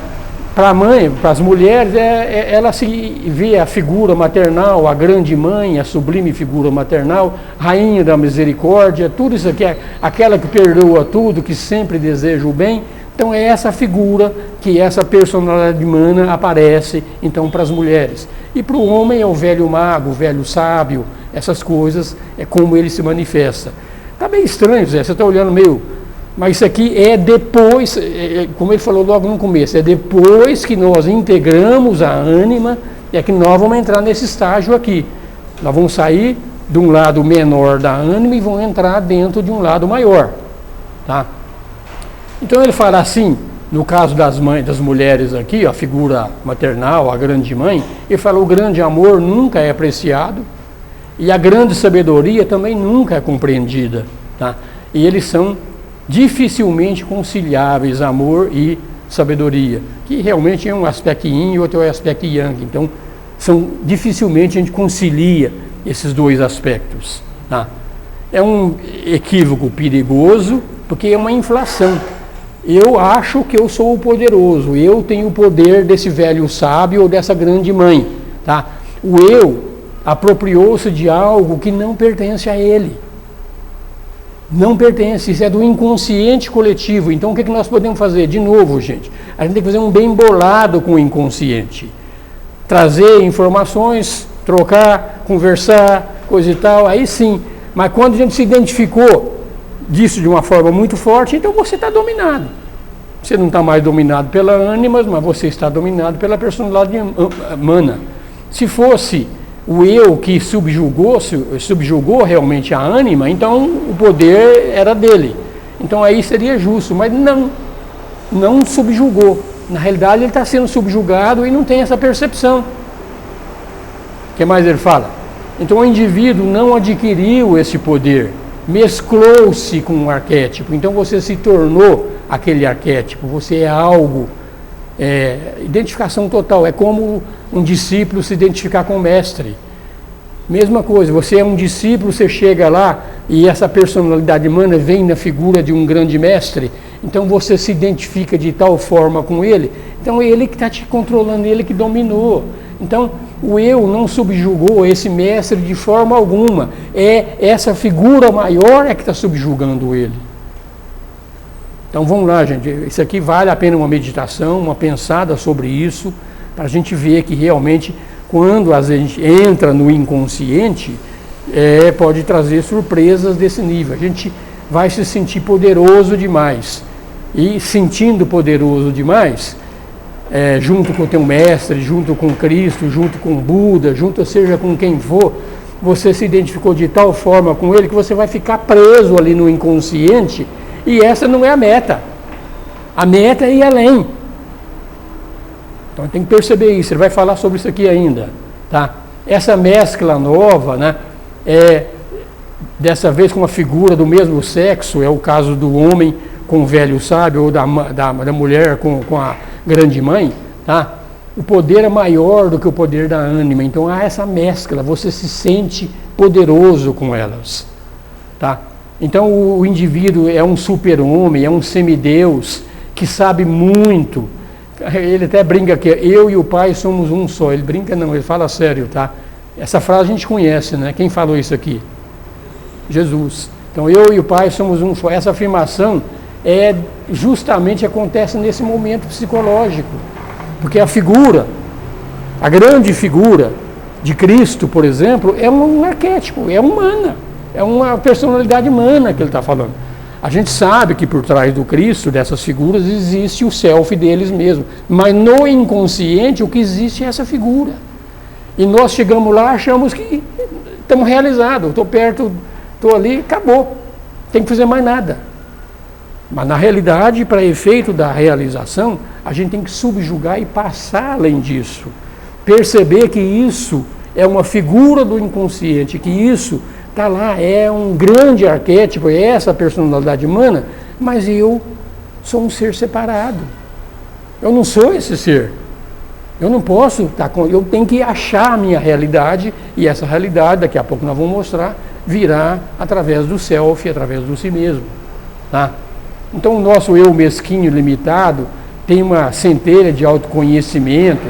Para a mãe, para as mulheres, ela se vê a figura maternal, a grande mãe, a sublime figura maternal, rainha da misericórdia, tudo isso aqui, aquela que perdoa tudo, que sempre deseja o bem. Então é essa figura, que essa personalidade humana aparece então para as mulheres. E para o homem é o velho mago, o velho sábio, essas coisas, é como ele se manifesta. Está bem estranho, Zé, você está olhando meio... Mas isso aqui é depois, como ele falou logo no começo, é depois que nós integramos a ânima, é que nós vamos entrar nesse estágio aqui. Nós vamos sair de um lado menor da ânima e vamos entrar dentro de um lado maior. Tá? Então ele fala assim, no caso das mulheres aqui, a figura maternal, a grande mãe, ele fala: o grande amor nunca é apreciado e a grande sabedoria também nunca é compreendida. Tá? E eles são dificilmente conciliáveis, amor e sabedoria, que realmente é um aspecto yin e outro é um aspecto yang. Então, dificilmente a gente concilia esses dois aspectos. Tá? É um equívoco perigoso, porque é uma inflação. Eu acho que eu sou o poderoso, eu tenho o poder desse velho sábio ou dessa grande mãe. Tá? O eu apropriou-se de algo que não pertence a ele. Não pertence, isso é do inconsciente coletivo. Então o que nós podemos fazer? De novo, gente, a gente tem que fazer um bem bolado com o inconsciente. Trazer informações, trocar, conversar, coisa e tal, aí sim. Mas quando a gente se identificou disso de uma forma muito forte, então você está dominado. Você não está mais dominado pela ânima, mas você está dominado pela personalidade humana. Se fosse o eu que subjugou realmente a ânima, então o poder era dele. Então aí seria justo, mas não subjugou. Na realidade ele está sendo subjugado e não tem essa percepção. O que mais ele fala? Então o indivíduo não adquiriu esse poder, mesclou-se com um arquétipo. Então você se tornou aquele arquétipo, você é algo. Identificação total, é como um discípulo se identificar com o mestre. Mesma coisa, você é um discípulo, você chega lá e essa personalidade humana vem na figura de um grande mestre, então você se identifica de tal forma com ele, então é ele que está te controlando, ele que dominou. Então o eu não subjugou esse mestre de forma alguma, é essa figura maior é que está subjugando ele. Então vamos lá, gente, isso aqui vale a pena uma meditação, uma pensada sobre isso, para a gente ver que realmente, quando a gente entra no inconsciente, pode trazer surpresas desse nível. A gente vai se sentir poderoso demais. E sentindo poderoso demais, junto com o teu mestre, junto com Cristo, junto com Buda, junto seja com quem for, você se identificou de tal forma com ele que você vai ficar preso ali no inconsciente. E essa não é a meta. A meta é ir além. Então tem que perceber isso. Ele vai falar sobre isso aqui ainda. Tá? Essa mescla nova, né, dessa vez com uma figura do mesmo sexo, é o caso do homem com o velho sábio ou da mulher com a grande mãe. Tá? O poder é maior do que o poder da ânima. Então há essa mescla. Você se sente poderoso com elas. Tá? Então o indivíduo é um super-homem, é um semideus que sabe muito. Ele até brinca que eu e o Pai somos um só. Ele brinca não, ele fala sério, tá? Essa frase a gente conhece, né? Quem falou isso aqui? Jesus. Então eu e o Pai somos um só. Essa afirmação justamente acontece nesse momento psicológico. Porque a grande figura de Cristo, por exemplo, é um arquétipo, é humana. É uma personalidade humana que ele está falando. A gente sabe que por trás do Cristo, dessas figuras, existe o self deles mesmos. Mas no inconsciente, o que existe é essa figura. E nós chegamos lá, achamos que estamos realizados. Estou perto, estou ali, acabou. Tem que fazer mais nada. Mas na realidade, para efeito da realização, a gente tem que subjugar e passar além disso. Perceber que isso é uma figura do inconsciente, que isso está lá, é um grande arquétipo, é essa personalidade humana, mas eu sou um ser separado. Eu não sou esse ser. Eu não posso estar com... Eu tenho que achar a minha realidade, e essa realidade, daqui a pouco nós vamos mostrar, virá através do self, através do si mesmo. Tá? Então o nosso eu mesquinho, limitado, tem uma centelha de autoconhecimento,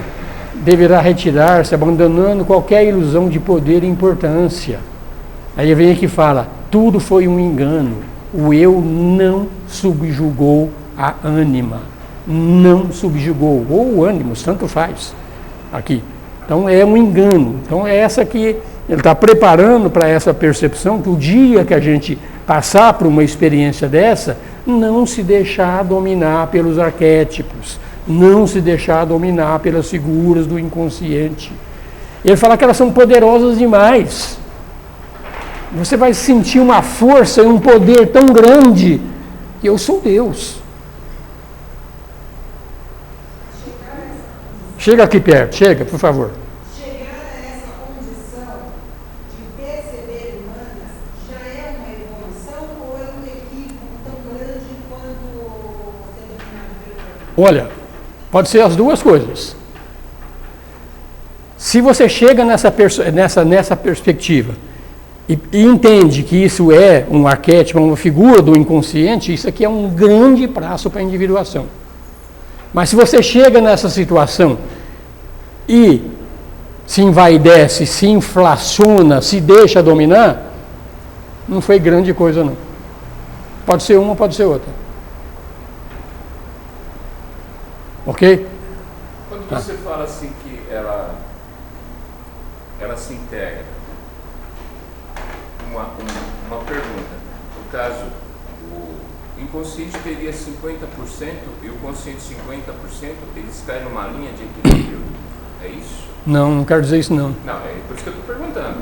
deverá retirar-se, abandonando qualquer ilusão de poder e importância. Aí vem aqui e fala, tudo foi um engano. O eu não subjugou a ânima. Não subjugou. Ou o ânimo, tanto faz. Aqui. Então é um engano. Então é essa que ele está preparando para essa percepção, que o dia que a gente passar por uma experiência dessa, não se deixar dominar pelos arquétipos. Não se deixar dominar pelas figuras do inconsciente. Ele fala que elas são poderosas demais. Você vai sentir uma força e um poder tão grande. Eu sou Deus. Chega aqui perto, chega, por favor. Chegar a essa condição de perceber humanas já é uma evolução ou é um equívoco tão grande quanto ser dominado pelo ego? Olha, pode ser as duas coisas. Se você chega nessa perspectiva e entende que isso é um arquétipo, uma figura do inconsciente, isso aqui é um grande passo para a individuação. Mas se você chega nessa situação e se envaidece, se inflaciona, se deixa dominar, não foi grande coisa não. Pode ser uma, pode ser outra. Ok? Quando você fala assim que ela se integra, uma pergunta. No caso, o inconsciente teria 50% e o consciente 50%, eles caem numa linha de equilíbrio. É isso? Não quero dizer isso não. Não, é por isso que eu estou perguntando.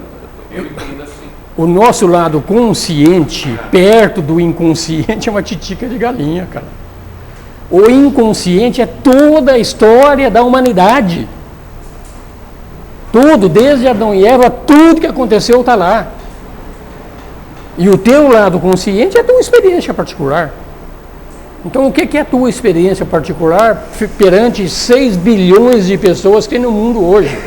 Eu entendo assim. O nosso lado consciente, perto do inconsciente, é uma titica de galinha, cara. O inconsciente é toda a história da humanidade. Tudo, desde Adão e Eva, tudo que aconteceu está lá. E o teu lado consciente é a tua experiência particular. Então, o que é a tua experiência particular perante 6 bilhões de pessoas que tem no mundo hoje?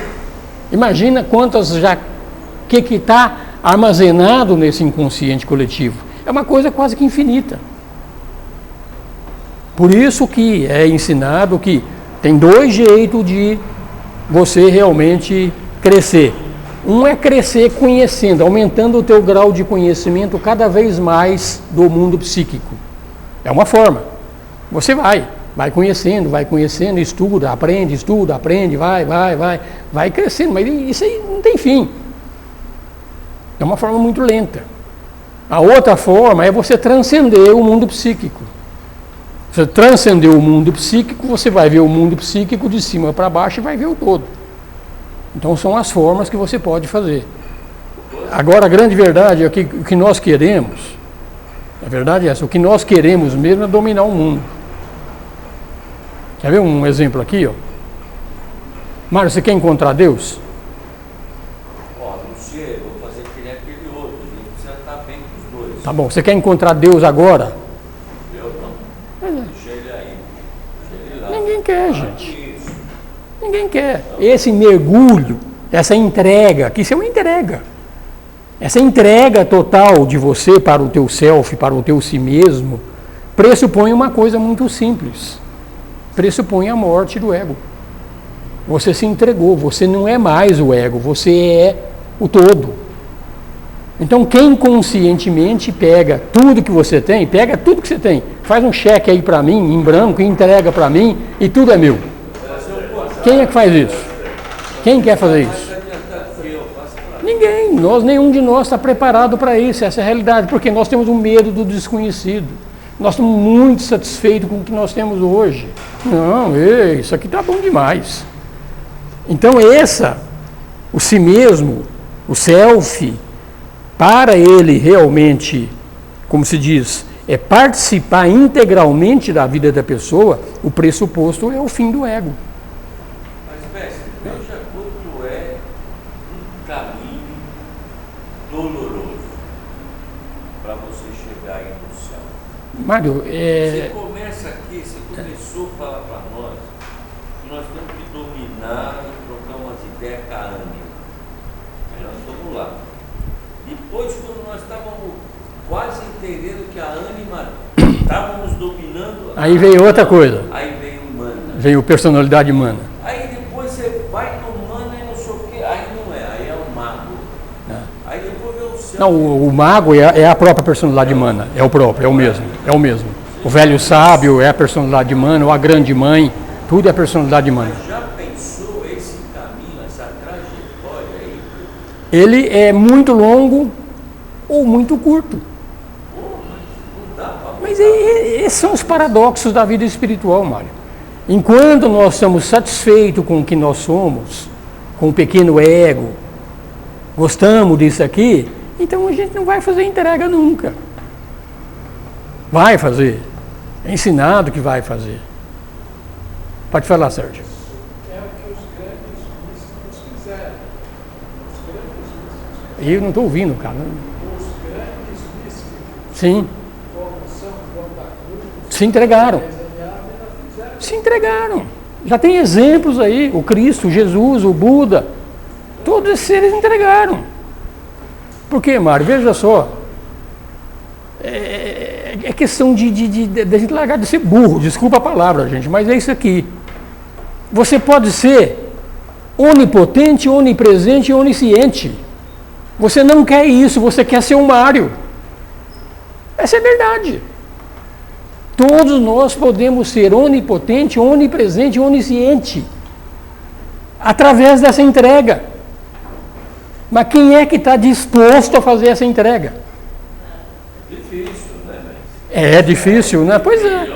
Imagina quantas já... O que está armazenado nesse inconsciente coletivo? É uma coisa quase que infinita. Por isso que é ensinado que tem 2 jeitos de você realmente crescer. Um é crescer conhecendo, aumentando o teu grau de conhecimento cada vez mais do mundo psíquico. É uma forma. Você vai conhecendo, estuda, aprende, vai crescendo, mas isso aí não tem fim. É uma forma muito lenta. A outra forma é você transcender o mundo psíquico. Você transcender o mundo psíquico, você vai ver o mundo psíquico de cima para baixo e vai ver o todo. Então são as formas que você pode fazer. Agora a grande verdade é que o que nós queremos, a verdade é essa, o que nós queremos mesmo é dominar o mundo. Quer ver um exemplo aqui, ó? Mário, você quer encontrar Deus? Ó, não sei, vou fazer que nem aquele outro, a gente precisa estar bem com os dois. Tá bom, você quer encontrar Deus agora? Eu não. Deixa ele aí. Deixa ele lá. Ninguém quer, gente. Ninguém quer. Esse mergulho, essa entrega, que isso é uma entrega. Essa entrega total de você para o teu self, para o teu si mesmo, pressupõe uma coisa muito simples. Pressupõe a morte do ego. Você se entregou, você não é mais o ego, você é o todo. Então quem conscientemente pega tudo que você tem, faz um cheque aí para mim, em branco, e entrega para mim, e tudo é meu. Quem é que faz isso? Quem quer fazer isso? Ninguém. Nenhum de nós está preparado para isso, essa é a realidade, porque nós temos um medo do desconhecido. Nós estamos muito satisfeitos com o que nós temos hoje. Não, isso aqui está bom demais. Então o si mesmo, o self, para ele realmente, como se diz, é participar integralmente da vida da pessoa, o pressuposto é o fim do ego. Mestre, veja quanto é um caminho doloroso para você chegar aí no céu. Mário, Você começa aqui, você começou a falar para nós que nós temos que dominar e trocar umas ideias com a ânima. Aí nós estamos lá. Depois, quando nós estávamos quase entendendo que a ânima estávamos dominando... Aí veio outra coisa. Aí veio humana. Veio personalidade humana. Aí depois você vai no humano e não sei o quê, aí não é, aí é o mago. Aí depois vem o céu. Não, o mago é a própria personalidade humana, é o próprio, é o mesmo. O velho sábio é a personalidade humana, ou a grande mãe, tudo é a personalidade humana. Mas já pensou esse caminho, essa trajetória aí? Ele é muito longo ou muito curto. Não dá para... Mas esses são os paradoxos da vida espiritual, Mário. Enquanto nós estamos satisfeitos com o que nós somos, com o pequeno ego, gostamos disso aqui, então a gente não vai fazer entrega nunca. Vai fazer. É ensinado que vai fazer. Pode falar, Sérgio. É o que os grandes místicos fizeram. Os grandes místicos Eu não estou ouvindo, cara. Os grandes místicos, Sim, como São João da Cruz, se entregaram. fizeram. Se entregaram. Já tem exemplos aí. O Cristo, o Jesus, o Buda. Todos esses seres entregaram. Por quê, Mário? Veja só. É questão de gente largar de ser burro. Desculpa a palavra, gente, mas é isso aqui. Você pode ser onipotente, onipresente e onisciente. Você não quer isso, você quer ser um Mário. Essa é a verdade. Todos nós podemos ser onipotente, onipresente e onisciente através dessa entrega. Mas quem é que está disposto a fazer essa entrega? Difícil, né? É difícil, né? Pois é.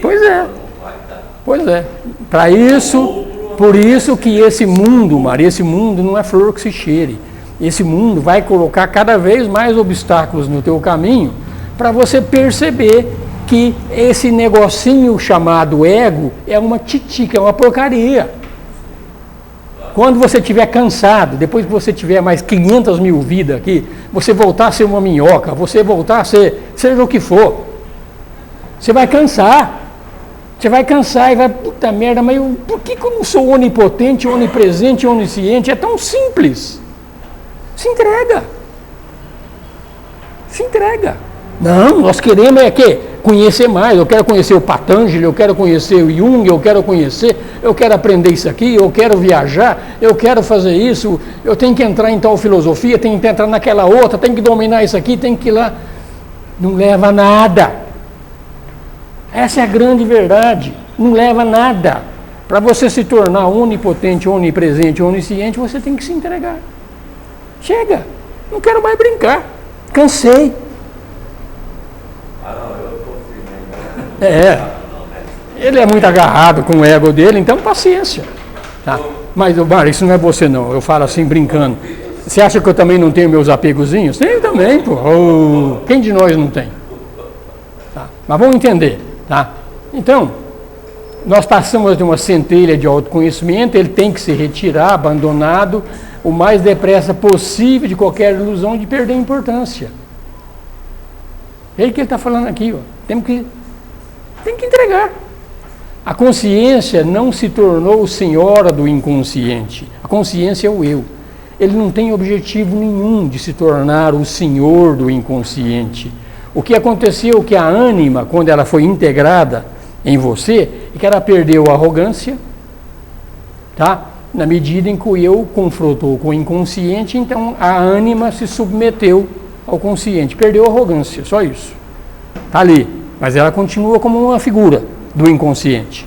Pois é. Não vai dar. Pois é. Para isso, por isso que esse mundo, Maria, esse mundo não é flor que se cheire. Esse mundo vai colocar cada vez mais obstáculos no teu caminho para você perceber que esse negocinho chamado ego é uma titica, é uma porcaria. Quando você estiver cansado, depois que você tiver mais 500 mil vidas aqui, você voltar a ser uma minhoca, você voltar a ser, seja o que for, você vai cansar. Você vai cansar e vai, puta merda, mas por que eu não sou onipotente, onipresente, onisciente? É tão simples. Se entrega. Se entrega. Não, nós queremos é que conhecer mais. Eu quero conhecer o Patanjali, eu quero conhecer o Jung, eu quero aprender isso aqui, eu quero viajar, eu quero fazer isso, eu tenho que entrar em tal filosofia, tenho que entrar naquela outra, tenho que dominar isso aqui, tenho que ir lá. Não leva a nada. Essa é a grande verdade. Não leva a nada. Para você se tornar onipotente, onipresente, onisciente, você tem que se entregar. Chega. Não quero mais brincar. Cansei. Ah, não, eu estou firme. Ele é muito agarrado com o ego dele, então paciência. Tá? Mas, Mário, isso não é você não. Eu falo assim, brincando. Você acha que eu também não tenho meus apegozinhos? Tenho também, pô. Oh, quem de nós não tem? Tá? Mas vamos entender. Tá? Então, nós passamos de uma centelha de autoconhecimento, ele tem que se retirar, abandonado, o mais depressa possível de qualquer ilusão de perder importância. É o que ele está falando aqui. Ó. Tem que entregar. A consciência não se tornou senhora do inconsciente. A consciência é o eu. Ele não tem objetivo nenhum de se tornar o senhor do inconsciente. O que aconteceu é que a ânima, quando ela foi integrada em você, é que ela perdeu a arrogância, tá? Na medida em que o eu confrontou com o inconsciente, então a ânima se submeteu ao consciente, perdeu a arrogância, só isso. Está ali, mas ela continua como uma figura do inconsciente.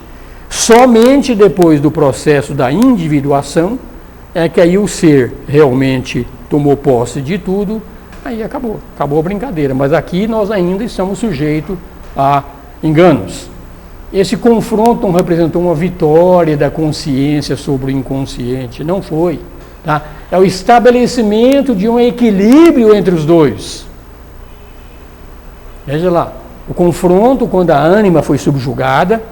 Somente depois do processo da individuação é que aí o ser realmente tomou posse de tudo. Aí acabou a brincadeira, mas aqui nós ainda estamos sujeitos a enganos. Esse confronto não representou uma vitória da consciência sobre o inconsciente, não foi. Tá? É o estabelecimento de um equilíbrio entre os dois. Veja lá, o confronto quando a ânima foi subjugada,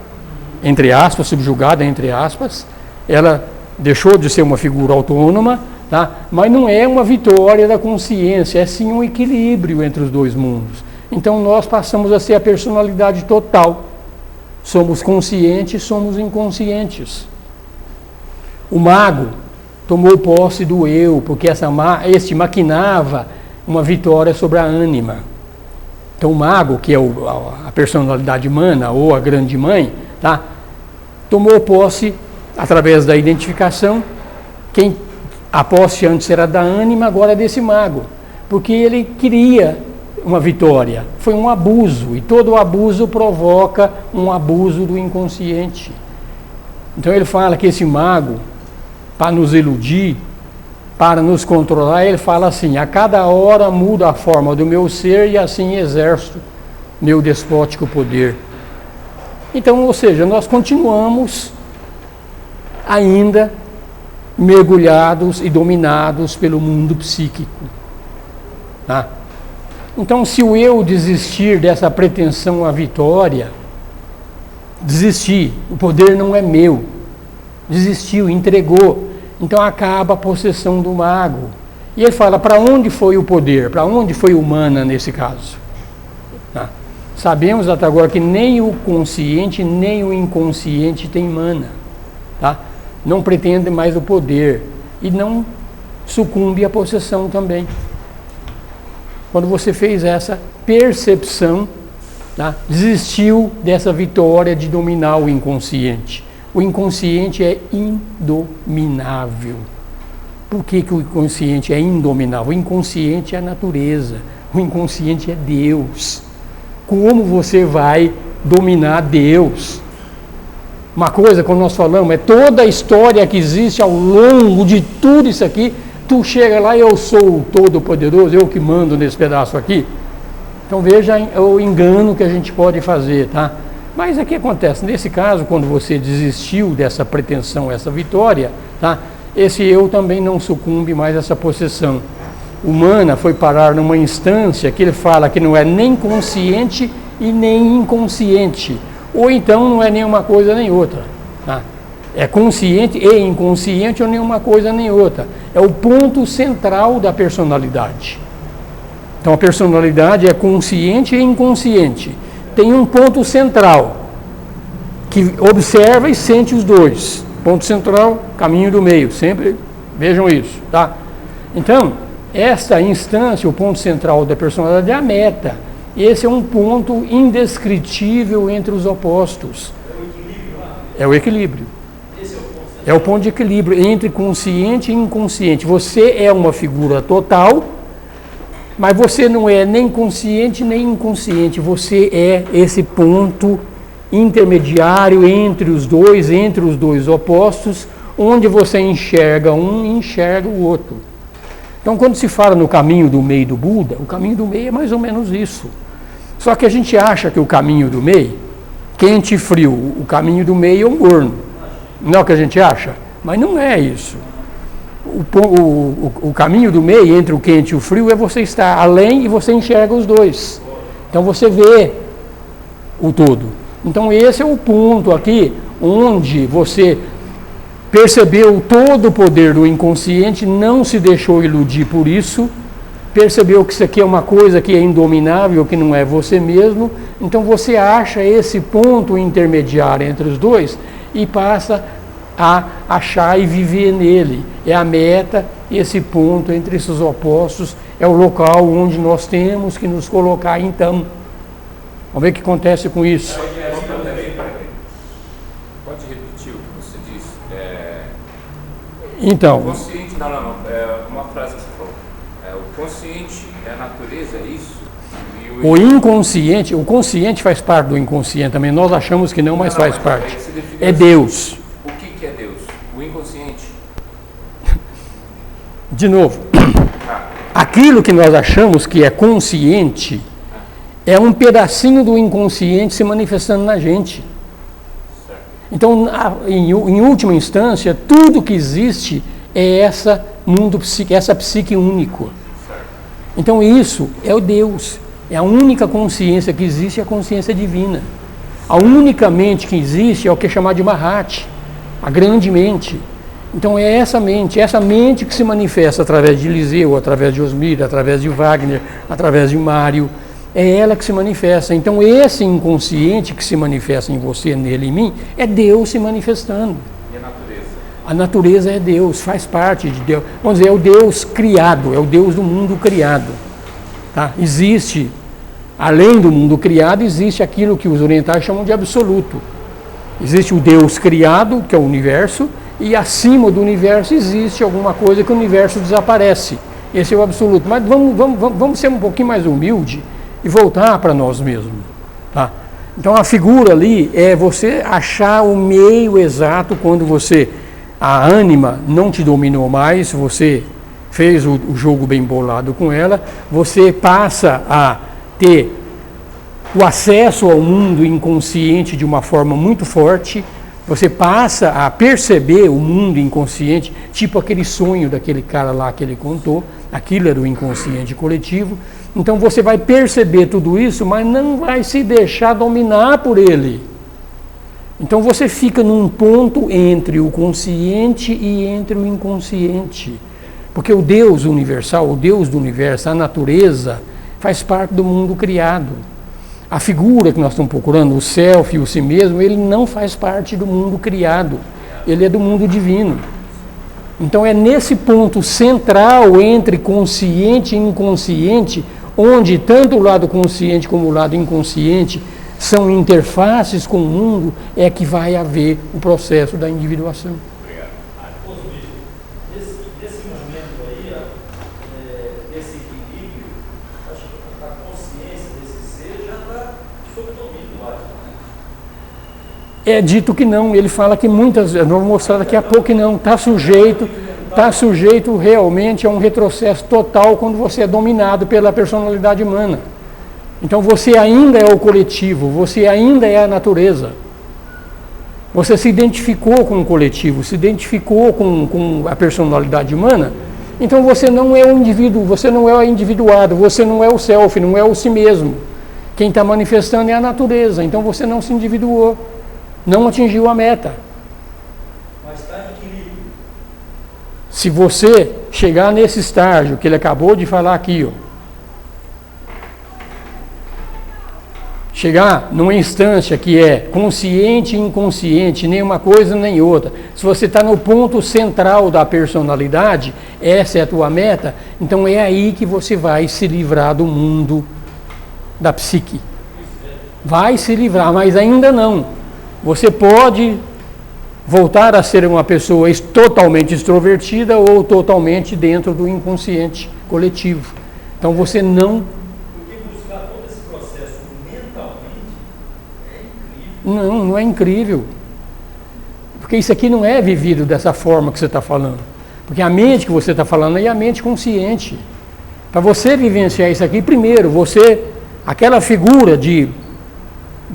entre aspas, ela deixou de ser uma figura autônoma, tá? Mas não é uma vitória da consciência, é sim um equilíbrio entre os dois mundos. Então nós passamos a ser a personalidade total. Somos conscientes, somos inconscientes. O mago tomou posse do eu, porque este maquinava uma vitória sobre a ânima. Então o mago, que é a personalidade humana ou a grande mãe, tá? Tomou posse através da identificação. A posse antes era da ânima, agora é desse mago, porque ele queria uma vitória. Foi um abuso, e todo abuso provoca um abuso do inconsciente. Então ele fala que esse mago, para nos iludir, para nos controlar, ele fala assim: a cada hora muda a forma do meu ser e assim exerço meu despótico poder. Então, ou seja, nós continuamos ainda mergulhados e dominados pelo mundo psíquico. Tá? Então, se o eu desistir dessa pretensão à vitória, desistir, o poder não é meu, desistiu, entregou, então acaba a possessão do mago. E ele fala, para onde foi o poder? Para onde foi o mana nesse caso? Tá? Sabemos até agora que nem o consciente, nem o inconsciente tem mana. Tá? Não pretende mais o poder e não sucumbe à possessão também. Quando você fez essa percepção, tá? Desistiu dessa vitória de dominar o inconsciente. O inconsciente é indominável. Por que o inconsciente é indominável? O inconsciente é a natureza, o inconsciente é Deus. Como você vai dominar Deus? Uma coisa, quando nós falamos, é toda a história que existe ao longo de tudo isso aqui, tu chega lá e eu sou o Todo-Poderoso, eu que mando nesse pedaço aqui. Então veja o engano que a gente pode fazer, tá? Mas o que acontece? Nesse caso, quando você desistiu dessa pretensão, essa vitória, tá? Esse eu também não sucumbe mais a essa possessão. O mana foi parar numa instância que ele fala que não é nem consciente e nem inconsciente. Ou então não é nenhuma coisa nem outra. Tá? É consciente e inconsciente ou nenhuma coisa nem outra. É o ponto central da personalidade. Então a personalidade é consciente e inconsciente. Tem um ponto central que observa e sente os dois. Ponto central, caminho do meio. Sempre vejam isso. Tá? Então, essa instância, o ponto central da personalidade é a meta. Esse é um ponto indescritível entre os opostos. É o equilíbrio. É o ponto de equilíbrio entre consciente e inconsciente. Você é uma figura total, mas você não é nem consciente nem inconsciente. Você é esse ponto intermediário entre os dois opostos, onde você enxerga um e enxerga o outro. Então, quando se fala no caminho do meio do Buda, o caminho do meio é mais ou menos isso. Só que a gente acha que o caminho do meio, quente e frio, o caminho do meio é um morno. Não é o que a gente acha? Mas não é isso. O caminho do meio, entre o quente e o frio, é você estar além e você enxerga os dois. Então você vê o todo. Então esse é o ponto aqui, onde você percebeu todo o poder do inconsciente, não se deixou iludir por isso, percebeu que isso aqui é uma coisa que é indominável, que não é você mesmo, então você acha esse ponto intermediário entre os dois e passa a achar e viver nele. É a meta, esse ponto entre esses opostos, é o local onde nós temos que nos colocar então. Vamos ver o que acontece com isso. Pode repetir o que você disse? Então, o consciente, não, uma frase que você falou. O consciente é a natureza, é isso? E o inconsciente, o consciente faz parte do inconsciente também, nós achamos que não, mas faz parte. É Deus. O que é Deus? O inconsciente? De novo, aquilo que nós achamos que é consciente é um pedacinho do inconsciente se manifestando na gente. Então, em última instância, tudo que existe é essa mundo psíquico, essa psique único. Então isso é o Deus, é a única consciência que existe, é a consciência divina. A única mente que existe é o que é chamado de Mahat, a grande mente. Então é essa mente que se manifesta através de Eliseu, através de Osmir, através de Wagner, através de Mário. É ela que se manifesta. Então esse inconsciente que se manifesta em você, nele, em mim, é Deus se manifestando. E a natureza? A natureza é Deus, faz parte de Deus. Vamos dizer, é o Deus criado, é o Deus do mundo criado. Tá? Existe, além do mundo criado, existe aquilo que os orientais chamam de absoluto. Existe o Deus criado, que é o universo, e acima do universo existe alguma coisa que o universo desaparece. Esse é o absoluto. Mas vamos ser um pouquinho mais humildes e voltar para nós mesmos. Tá? Então a figura ali é você achar o meio exato quando a ânima não te dominou mais, você fez o jogo bem bolado com ela, você passa a ter o acesso ao mundo inconsciente de uma forma muito forte, Você passa a perceber o mundo inconsciente, tipo aquele sonho daquele cara lá que ele contou, aquilo era o inconsciente coletivo. Então você vai perceber tudo isso, mas não vai se deixar dominar por ele. Então você fica num ponto entre o consciente e entre o inconsciente. Porque o Deus universal, o Deus do universo, a natureza, faz parte do mundo criado. A figura que nós estamos procurando, o self, o si mesmo, ele não faz parte do mundo criado. Ele é do mundo divino. Então é nesse ponto central entre consciente e inconsciente, onde tanto o lado consciente como o lado inconsciente são interfaces com o mundo, é que vai haver o processo da individuação. Nesse momento aí, desse equilíbrio, acho que a consciência desse ser já está sob domínio do Atman, né? É dito que não, ele fala que muitas vezes, vou mostrar daqui a pouco que não, está sujeito realmente a um retrocesso total quando você é dominado pela personalidade humana. Então você ainda é o coletivo, você ainda é a natureza. Você se identificou com o coletivo, se identificou com a personalidade humana, então você não é o indivíduo, você não é o individuado, você não é o self, não é o si mesmo. Quem está manifestando é a natureza, então você não se individuou, não atingiu a meta. Mas está em equilíbrio. Se você chegar nesse estágio que ele acabou de falar aqui, ó, chegar numa instância que é consciente e inconsciente, nem uma coisa nem outra. Se você está no ponto central da personalidade, essa é a tua meta, então é aí que você vai se livrar do mundo da psique. Vai se livrar, mas ainda não. Você pode voltar a ser uma pessoa totalmente extrovertida ou totalmente dentro do inconsciente coletivo. Então você não... Não é incrível. Porque isso aqui não é vivido dessa forma que você está falando. Porque a mente que você está falando é a mente consciente. Para você vivenciar isso aqui, primeiro, aquela figura de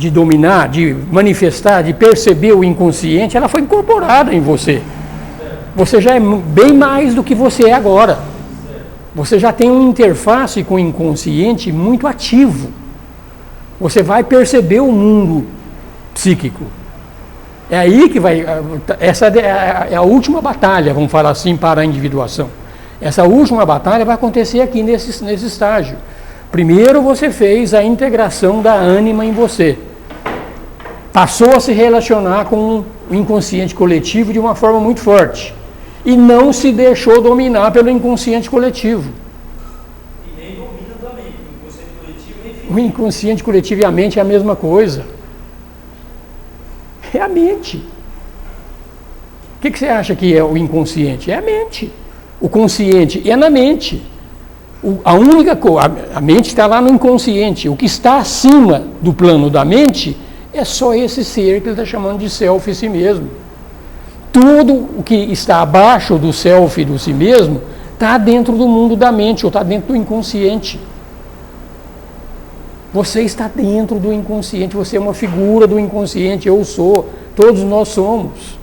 dominar, de manifestar, de perceber o inconsciente, ela foi incorporada em você. Você já é bem mais do que você é agora. Você já tem uma interface com o inconsciente muito ativo. Você vai perceber o mundo psíquico. É aí que vai... Essa é a última batalha, vamos falar assim, para a individuação. Essa última batalha vai acontecer aqui nesse estágio. Primeiro você fez a integração da ânima em você. Passou a se relacionar com o inconsciente coletivo de uma forma muito forte. E não se deixou dominar pelo inconsciente coletivo. E nem domina também. O inconsciente coletivo nem fica. O inconsciente coletivo e a mente é a mesma coisa. É a mente. O que você acha que é o inconsciente? É a mente. O consciente é na mente. A única coisa, a mente está lá no inconsciente. O que está acima do plano da mente é só esse ser que ele está chamando de self e si mesmo. Tudo o que está abaixo do self e do si mesmo está dentro do mundo da mente ou está dentro do inconsciente. Você está dentro do inconsciente, você é uma figura do inconsciente, eu sou, todos nós somos.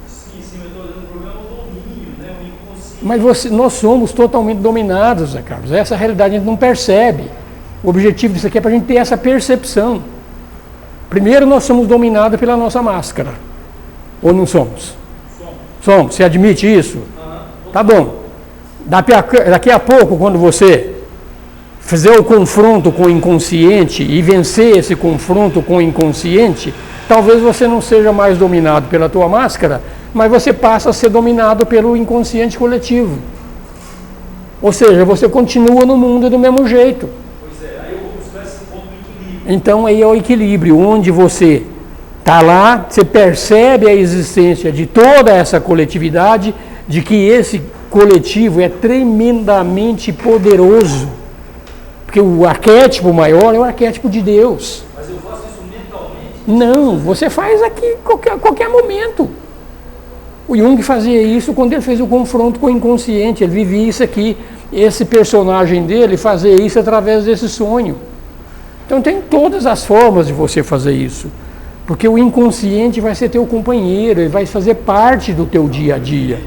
Sim, mas eu estou olhando o problema do domínio, né? O inconsciente. Mas nós somos totalmente dominados, Zé Carlos. Essa realidade a gente não percebe. O objetivo disso aqui é para a gente ter essa percepção. Primeiro, nós somos dominados pela nossa máscara. Ou não somos? Somos. Você admite isso? Tá bom. Daqui a pouco, quando você fizer o confronto com o inconsciente e vencer esse confronto com o inconsciente, talvez você não seja mais dominado pela tua máscara, mas você passa a ser dominado pelo inconsciente coletivo. Ou seja, você continua no mundo do mesmo jeito. Pois é, aí eu vou buscar esse ponto do equilíbrio. Então aí é o equilíbrio, onde você está lá, você percebe a existência de toda essa coletividade, de que esse coletivo é tremendamente poderoso. Porque o arquétipo maior é o arquétipo de Deus. Mas eu faço isso mentalmente? Não, você faz aqui qualquer momento. O Jung fazia isso quando ele fez o confronto com o inconsciente. Ele vivia isso aqui. Esse personagem dele fazia isso através desse sonho. Então tem todas as formas de você fazer isso. Porque o inconsciente vai ser teu companheiro, ele vai fazer parte do teu dia a dia.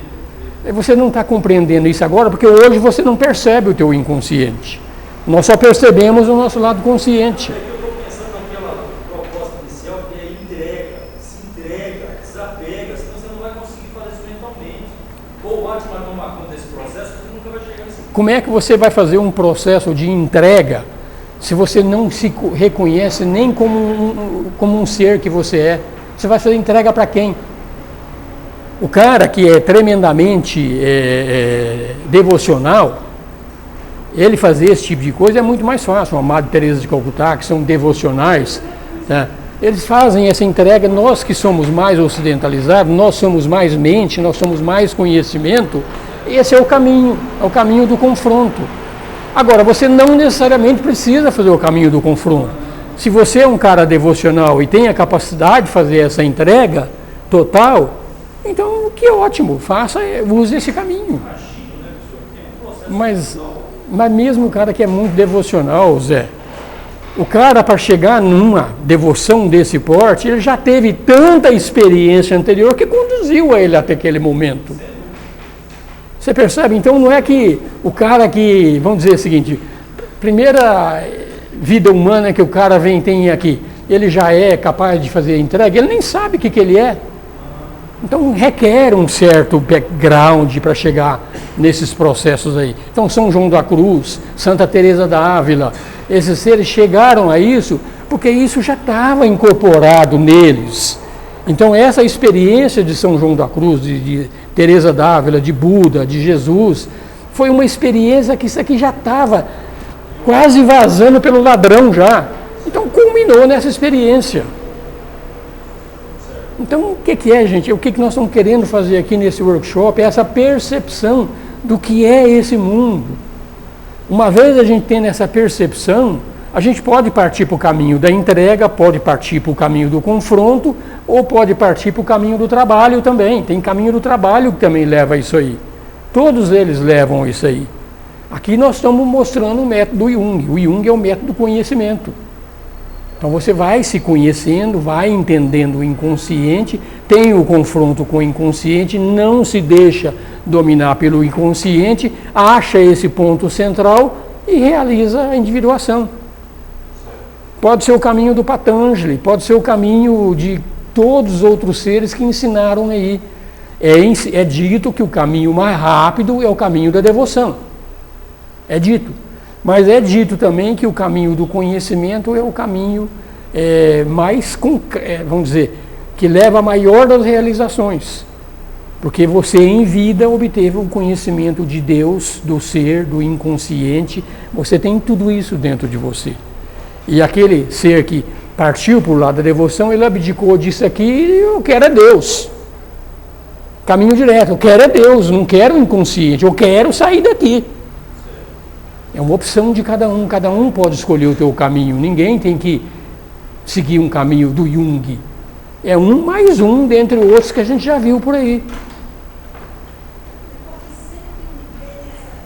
E você não está compreendendo isso agora, porque hoje você não percebe o teu inconsciente. Nós só percebemos o nosso lado consciente. É que eu estou pensando naquela proposta inicial, que é entrega, desapega, senão você não vai conseguir fazer isso mentalmente. Ou bate uma toma desse processo, você nunca vai chegar nesse ponto. Como é que você vai fazer um processo de entrega se você não se reconhece nem como um ser que você é? Você vai fazer entrega para quem? O cara que é tremendamente devocional, ele fazer esse tipo de coisa é muito mais fácil. A Madre Teresa de Calcutá, que são devocionais, né? Eles fazem essa entrega. Nós que somos mais ocidentalizados, nós somos mais mente, nós somos mais conhecimento. Esse é o caminho do confronto. Agora, você não necessariamente precisa fazer o caminho do confronto. Se você é um cara devocional e tem a capacidade de fazer essa entrega total, então que ótimo, use esse caminho. Mas mesmo o cara que é muito devocional, Zé, o cara, para chegar numa devoção desse porte, ele já teve tanta experiência anterior que conduziu a ele até aquele momento. Você percebe? Então não é que o cara que, vamos dizer o seguinte, primeira vida humana que o cara tem aqui, ele já é capaz de fazer entrega, ele nem sabe o que ele é. Então requer um certo background para chegar nesses processos aí. Então São João da Cruz, Santa Teresa d'Ávila, esses seres chegaram a isso porque isso já estava incorporado neles. Então essa experiência de São João da Cruz, de Teresa d'Ávila, de Buda, de Jesus, foi uma experiência que isso aqui já estava quase vazando pelo ladrão já. Então culminou nessa experiência. Então, o que é, gente? O que nós estamos querendo fazer aqui nesse workshop é essa percepção do que é esse mundo. Uma vez a gente tendo essa percepção, a gente pode partir para o caminho da entrega, pode partir para o caminho do confronto, ou pode partir para o caminho do trabalho também. Tem caminho do trabalho que também leva a isso aí. Todos eles levam a isso aí. Aqui nós estamos mostrando o método Jung. O Jung é o método do conhecimento. Então você vai se conhecendo, vai entendendo o inconsciente, tem o confronto com o inconsciente, não se deixa dominar pelo inconsciente, acha esse ponto central e realiza a individuação. Pode ser o caminho do Patanjali, pode ser o caminho de todos os outros seres que ensinaram aí. É dito que o caminho mais rápido é o caminho da devoção. É dito. Mas é dito também que o caminho do conhecimento é o caminho mais, vamos dizer, que leva a maior das realizações. Porque você em vida obteve o conhecimento de Deus, do ser, do inconsciente, você tem tudo isso dentro de você. E aquele ser que partiu para o lado da devoção, ele abdicou disso aqui, eu quero é Deus. Caminho direto, eu quero é Deus, não quero o inconsciente, eu quero sair daqui. É uma opção de cada um pode escolher o teu caminho, ninguém tem que seguir um caminho do Jung. É um mais um dentre outros que a gente já viu por aí.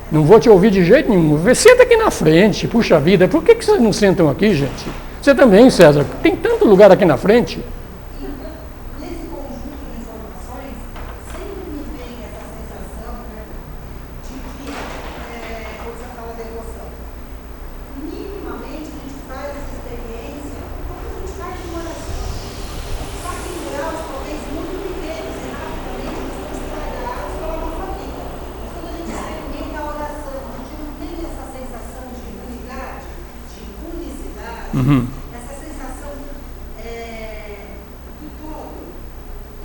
Não vou te ouvir de jeito nenhum, senta aqui na frente, puxa vida, por que vocês não sentam aqui, gente? Você também, César, tem tanto lugar aqui na frente. Essa sensação do todo.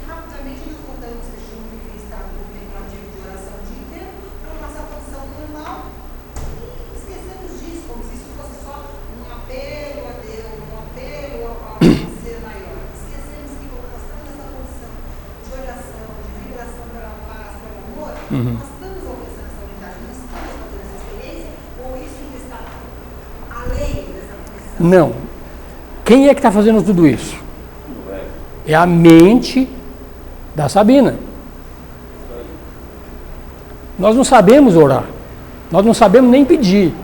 Rapidamente nós voltamos a Jung, que está no contemplativo de oração o dia inteiro, para a nossa posição normal e esquecemos disso, como se isso fosse só um apelo a Deus, um apelo ao ser maior. Esquecemos que quando nós estamos nessa posição de oração, de vibração pela paz, pelo amor, nós estamos alcançando essa unidade, nós estamos fazendo essa experiência, ou isso ainda está além dessa posição? Não. Quem é que está fazendo tudo isso? É a mente da Sabina. Nós não sabemos orar. Nós não sabemos nem pedir.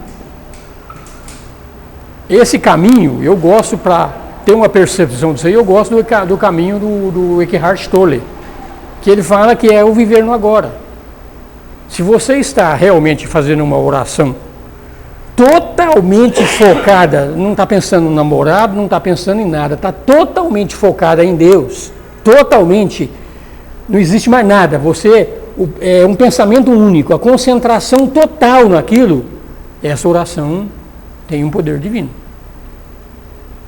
Esse caminho eu gosto para tem uma percepção disso aí. Eu gosto do caminho do Eckhart Tolle, que ele fala que é o viver no agora. Se você está realmente fazendo uma oração totalmente focada, não está pensando no namorado, não está pensando em nada, está totalmente focada em Deus, totalmente, não existe mais nada, você é um pensamento único, a concentração total naquilo, essa oração tem um poder divino.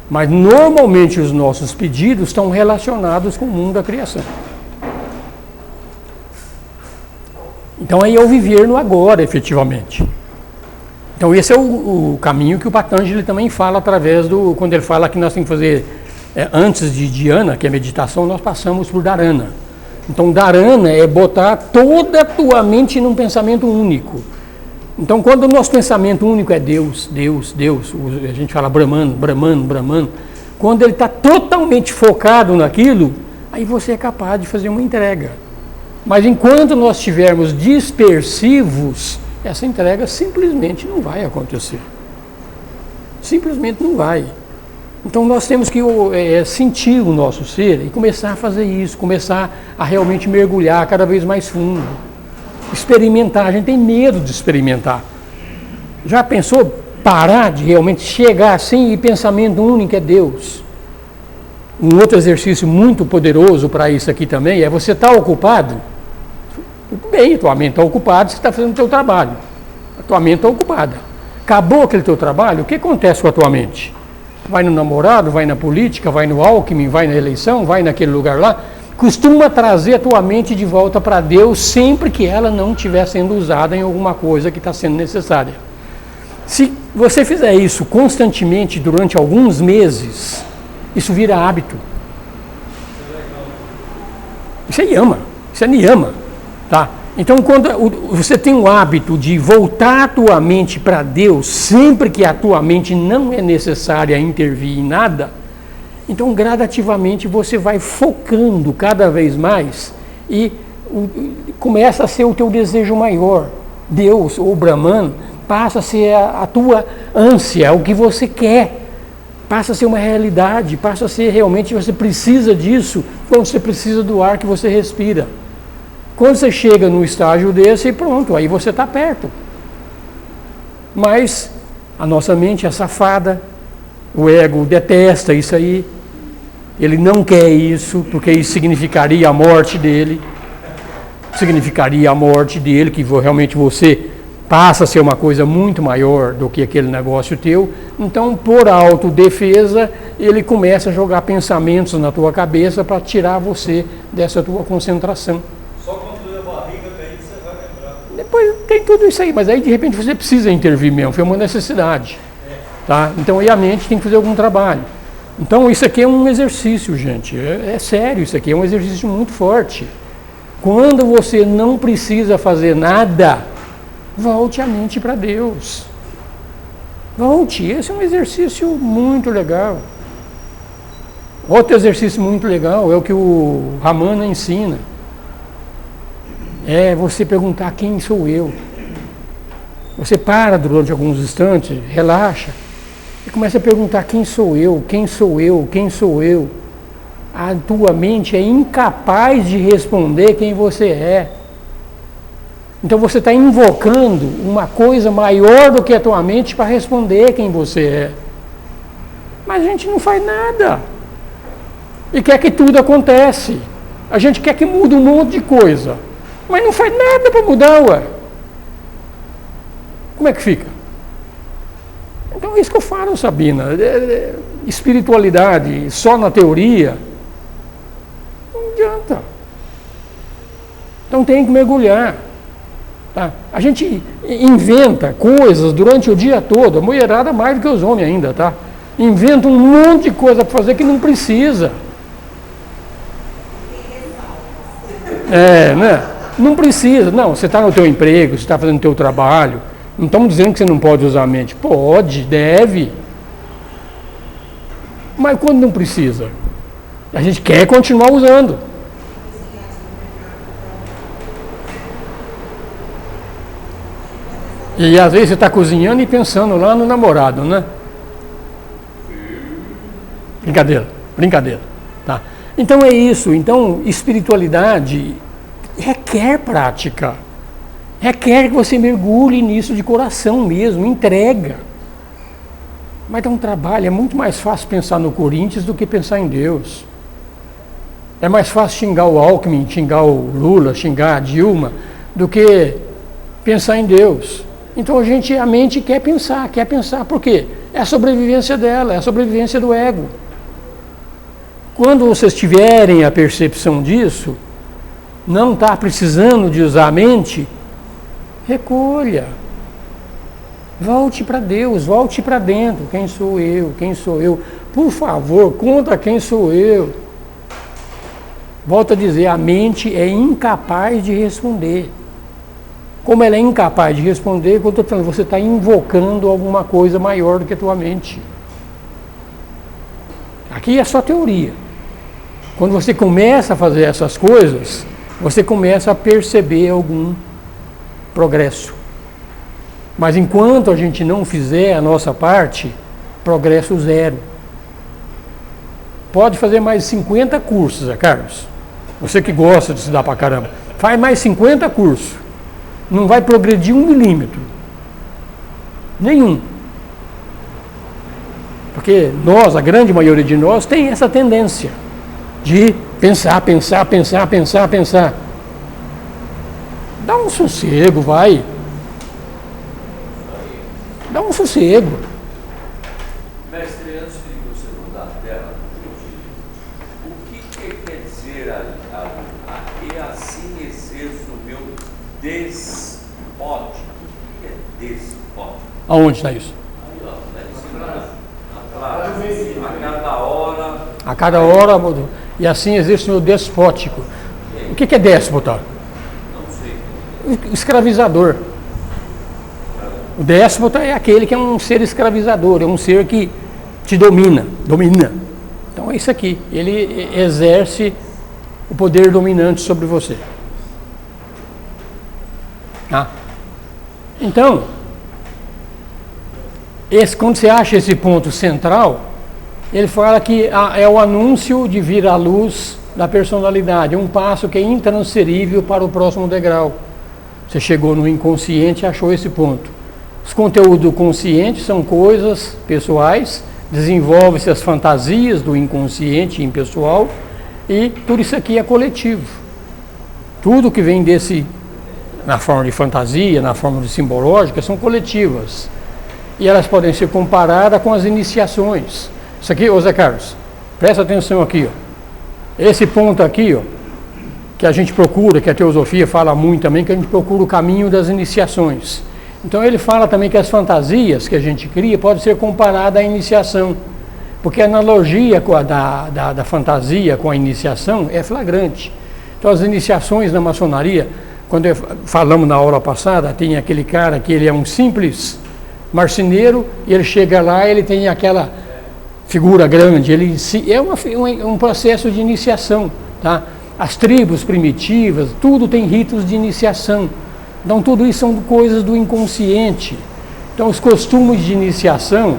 Mas normalmente os nossos pedidos estão relacionados com o mundo da criação. Então aí é o viver no agora, efetivamente. Então esse é o caminho que o Patanjali também fala através quando ele fala que nós temos que fazer, antes de dhyana, que é meditação, nós passamos por dharana. Então dharana é botar toda a tua mente num pensamento único. Então quando o nosso pensamento único é Deus, Deus, Deus, a gente fala Brahman, Brahman, Brahman, quando ele está totalmente focado naquilo, aí você é capaz de fazer uma entrega. Mas enquanto nós estivermos dispersivos, essa entrega simplesmente não vai acontecer. Simplesmente não vai. Então nós temos que sentir o nosso ser e começar a fazer isso, começar a realmente mergulhar cada vez mais fundo. Experimentar, a gente tem medo de experimentar. Já pensou parar de realmente chegar assim e pensamento único é Deus? Um outro exercício muito poderoso para isso aqui também é você estar ocupado. Tudo bem, a tua mente está ocupada, você está fazendo o teu trabalho. A tua mente está ocupada. Acabou aquele teu trabalho, o que acontece com a tua mente? Vai no namorado, vai na política, vai no Alckmin, vai na eleição, vai naquele lugar lá. Costuma trazer a tua mente de volta para Deus sempre que ela não estiver sendo usada em alguma coisa que está sendo necessária. Se você fizer isso constantemente durante alguns meses, isso vira hábito. Isso é yama, isso é niyama. Tá? Então, quando você tem o hábito de voltar a tua mente para Deus, sempre que a tua mente não é necessária intervir em nada, então gradativamente você vai focando cada vez mais e começa a ser o teu desejo maior. Deus ou Brahman passa a ser a tua ânsia, o que você quer, passa a ser uma realidade, passa a ser realmente, você precisa disso quando você precisa do ar que você respira. Quando você chega num estágio desse, pronto, aí você está perto. Mas a nossa mente é safada, o ego detesta isso aí, ele não quer isso, porque isso significaria a morte dele, que realmente você passa a ser uma coisa muito maior do que aquele negócio teu. Então, por autodefesa, ele começa a jogar pensamentos na tua cabeça para tirar você dessa tua concentração. Depois tem tudo isso aí, mas aí de repente você precisa intervir mesmo, foi uma necessidade. Tá? Então aí a mente tem que fazer algum trabalho. Então isso aqui é um exercício, gente, é sério, isso aqui é um exercício muito forte. Quando você não precisa fazer nada, volte a mente para Deus. Volte, esse é um exercício muito legal. Outro exercício muito legal é o que o Ramana ensina. É você perguntar quem sou eu. Você para durante alguns instantes, relaxa, e começa a perguntar quem sou eu, quem sou eu, quem sou eu. A tua mente é incapaz de responder quem você é. Então você está invocando uma coisa maior do que a tua mente para responder quem você é. Mas a gente não faz nada. E quer que tudo acontece. A gente quer que mude um monte de coisa. Mas não faz nada para mudar, ué. Como é que fica? Então é isso que eu falo, Sabina. Espiritualidade só na teoria não adianta. Então tem que mergulhar. Tá? A gente inventa coisas durante o dia todo, a mulherada mais do que os homens ainda, tá? Inventa um monte de coisa para fazer que não precisa. Né? Não precisa, não, você está no teu emprego, você está fazendo o teu trabalho, não estamos dizendo que você não pode usar a mente, pode, deve, mas quando não precisa, a gente quer continuar usando. E às vezes você está cozinhando e pensando lá no namorado, né? Brincadeira. Tá? Então é isso. Então, espiritualidade requer prática. Requer que você mergulhe nisso de coração mesmo, entrega. Mas dá um trabalho, é muito mais fácil pensar no Corinthians do que pensar em Deus. É mais fácil xingar o Alckmin, xingar o Lula, xingar a Dilma, do que pensar em Deus. Então a mente quer pensar, por quê? É a sobrevivência dela, é a sobrevivência do ego. Quando vocês tiverem a percepção disso, não está precisando de usar a mente, recolha. Volte para Deus, volte para dentro. Quem sou eu? Quem sou eu? Por favor, conta quem sou eu. Volto a dizer, a mente é incapaz de responder. Como ela é incapaz de responder, quando eu estou falando, você está invocando alguma coisa maior do que a tua mente. Aqui é só teoria. Quando você começa a fazer essas coisas, você começa a perceber algum progresso. Mas enquanto a gente não fizer a nossa parte, progresso zero. Pode fazer mais 50 cursos, Carlos. Você que gosta de estudar pra caramba. Faz mais 50 cursos. Não vai progredir 1 milímetro. Nenhum. Porque nós, a grande maioria de nós, tem essa tendência de pensar. Dá um sossego, vai. Dá um sossego. Mestre, antes de você mudar a tela, o que quer dizer e assim exerço o meu despótico? O que é despótico? Aonde está isso? A cada hora, e assim existe o meu despótico. O que é déspota? Não sei. Escravizador. O déspota é aquele que é um ser escravizador, é um ser que te domina. Então é isso aqui, ele exerce o poder dominante sobre você. Tá? Então, quando você acha esse ponto central, ele fala que é o anúncio de vir à luz da personalidade, um passo que é intransferível para o próximo degrau. Você chegou no inconsciente e achou esse ponto. Os conteúdos conscientes são coisas pessoais, desenvolve-se as fantasias do inconsciente impessoal e tudo isso aqui é coletivo. Tudo que vem na forma de fantasia, na forma de simbológica, são coletivas. E elas podem ser comparadas com as iniciações. Isso aqui, Zé Carlos, presta atenção aqui, ó. Esse ponto aqui, ó, que a gente procura, que a teosofia fala muito também, que a gente procura o caminho das iniciações. Então ele fala também que as fantasias que a gente cria podem ser comparadas à iniciação, porque a analogia da fantasia com a iniciação é flagrante. Então as iniciações na maçonaria, quando falamos na aula passada, tem aquele cara que ele é um simples marceneiro e ele chega lá, ele tem aquela figura grande, é um processo de iniciação, tá? As tribos primitivas, tudo tem ritos de iniciação. Então tudo isso são coisas do inconsciente. Então os costumes de iniciação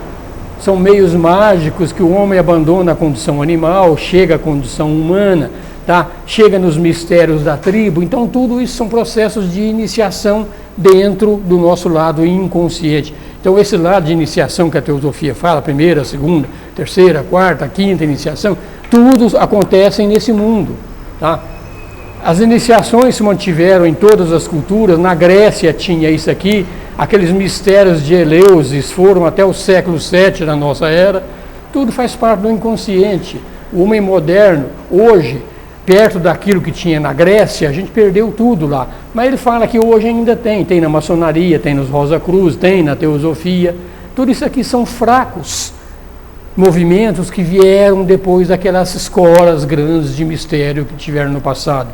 são meios mágicos que o homem abandona a condição animal, chega à condição humana, tá? Chega nos mistérios da tribo. Então tudo isso são processos de iniciação dentro do nosso lado inconsciente. Então esse lado de iniciação que a teosofia fala, primeira, segunda, terceira, quarta, quinta iniciação, tudo acontece nesse mundo, tá? As iniciações se mantiveram em todas as culturas. Na Grécia tinha isso aqui, aqueles mistérios de Eleusis foram até o século VII da nossa era. Tudo faz parte do inconsciente. O homem moderno, hoje, perto daquilo que tinha na Grécia, a gente perdeu tudo lá. Mas ele fala que hoje ainda tem na maçonaria, tem nos Rosa Cruz, tem na teosofia. Tudo isso aqui são fracos movimentos que vieram depois daquelas escolas grandes de mistério que tiveram no passado.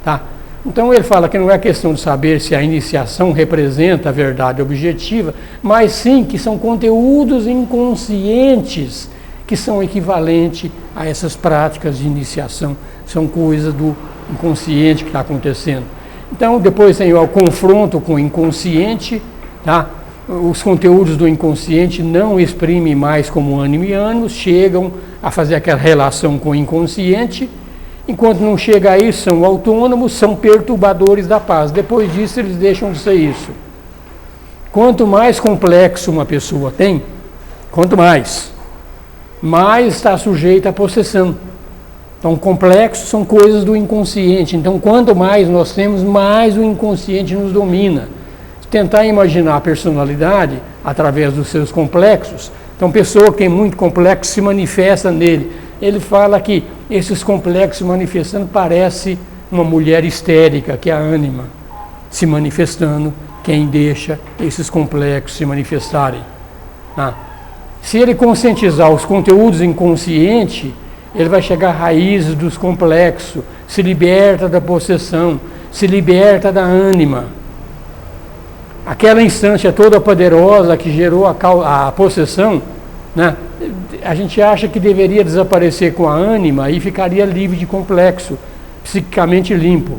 Tá? Então ele fala que não é questão de saber se a iniciação representa a verdade objetiva, mas sim que são conteúdos inconscientes que são equivalentes a essas práticas de iniciação, são coisas do inconsciente que está acontecendo. Então depois tem o confronto com o inconsciente, tá? os conteúdos do inconsciente não exprimem mais como ânimo e ânimos, chegam a fazer aquela relação com o inconsciente. Enquanto não chega a isso, são autônomos, são perturbadores da paz. Depois disso, eles deixam de ser isso. Quanto mais complexo uma pessoa tem, quanto mais está sujeita à possessão. Então, complexos são coisas do inconsciente. Então, quanto mais nós temos, mais o inconsciente nos domina. Tentar imaginar a personalidade através dos seus complexos. Então, pessoa que tem muito complexo se manifesta nele. Ele fala que esses complexos manifestando parece uma mulher histérica, que é a ânima, se manifestando, quem deixa esses complexos se manifestarem. Se ele conscientizar os conteúdos inconscientes, ele vai chegar à raiz dos complexos, se liberta da possessão, se liberta da ânima. Aquela instância toda poderosa que gerou a possessão, né? A gente acha que deveria desaparecer com a ânima e ficaria livre de complexo, psiquicamente limpo.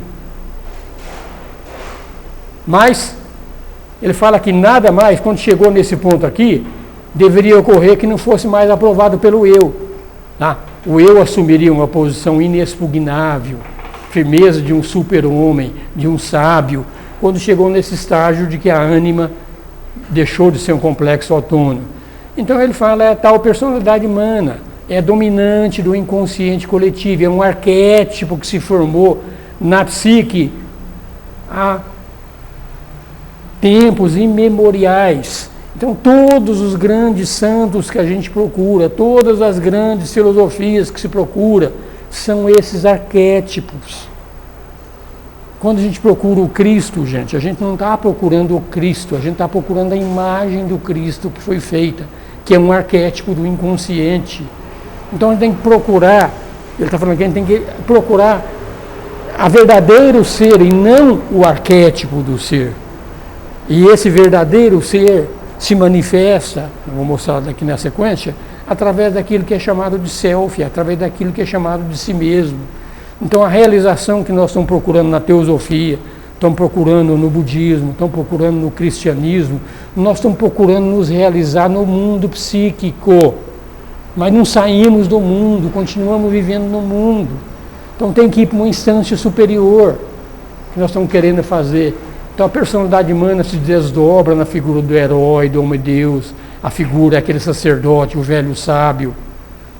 Mas ele fala que nada mais, quando chegou nesse ponto aqui, deveria ocorrer que não fosse mais aprovado pelo eu. Tá? O eu assumiria uma posição inexpugnável, firmeza de um super-homem, de um sábio, quando chegou nesse estágio de que a ânima deixou de ser um complexo autônomo. Então ele fala, é a tal personalidade humana, é dominante do inconsciente coletivo, é um arquétipo que se formou na psique há tempos imemoriais. Então todos os grandes santos que a gente procura, todas as grandes filosofias que se procura, são esses arquétipos. Quando a gente procura o Cristo, gente, a gente não está procurando o Cristo, a gente está procurando a imagem do Cristo que foi feita, que é um arquétipo do inconsciente. Então a gente tem que procurar, ele está falando que a gente tem que procurar a verdadeiro ser e não o arquétipo do ser. E esse verdadeiro ser se manifesta, vou mostrar aqui na sequência, através daquilo que é chamado de self, através daquilo que é chamado de si mesmo. Então a realização que nós estamos procurando na teosofia, estamos procurando no budismo, estamos procurando no cristianismo, nós estamos procurando nos realizar no mundo psíquico, mas não saímos do mundo, continuamos vivendo no mundo. Então tem que ir para uma instância superior, que nós estamos querendo fazer. Então a personalidade humana se desdobra na figura do herói, do homem-deus, a figura é aquele sacerdote, o velho sábio.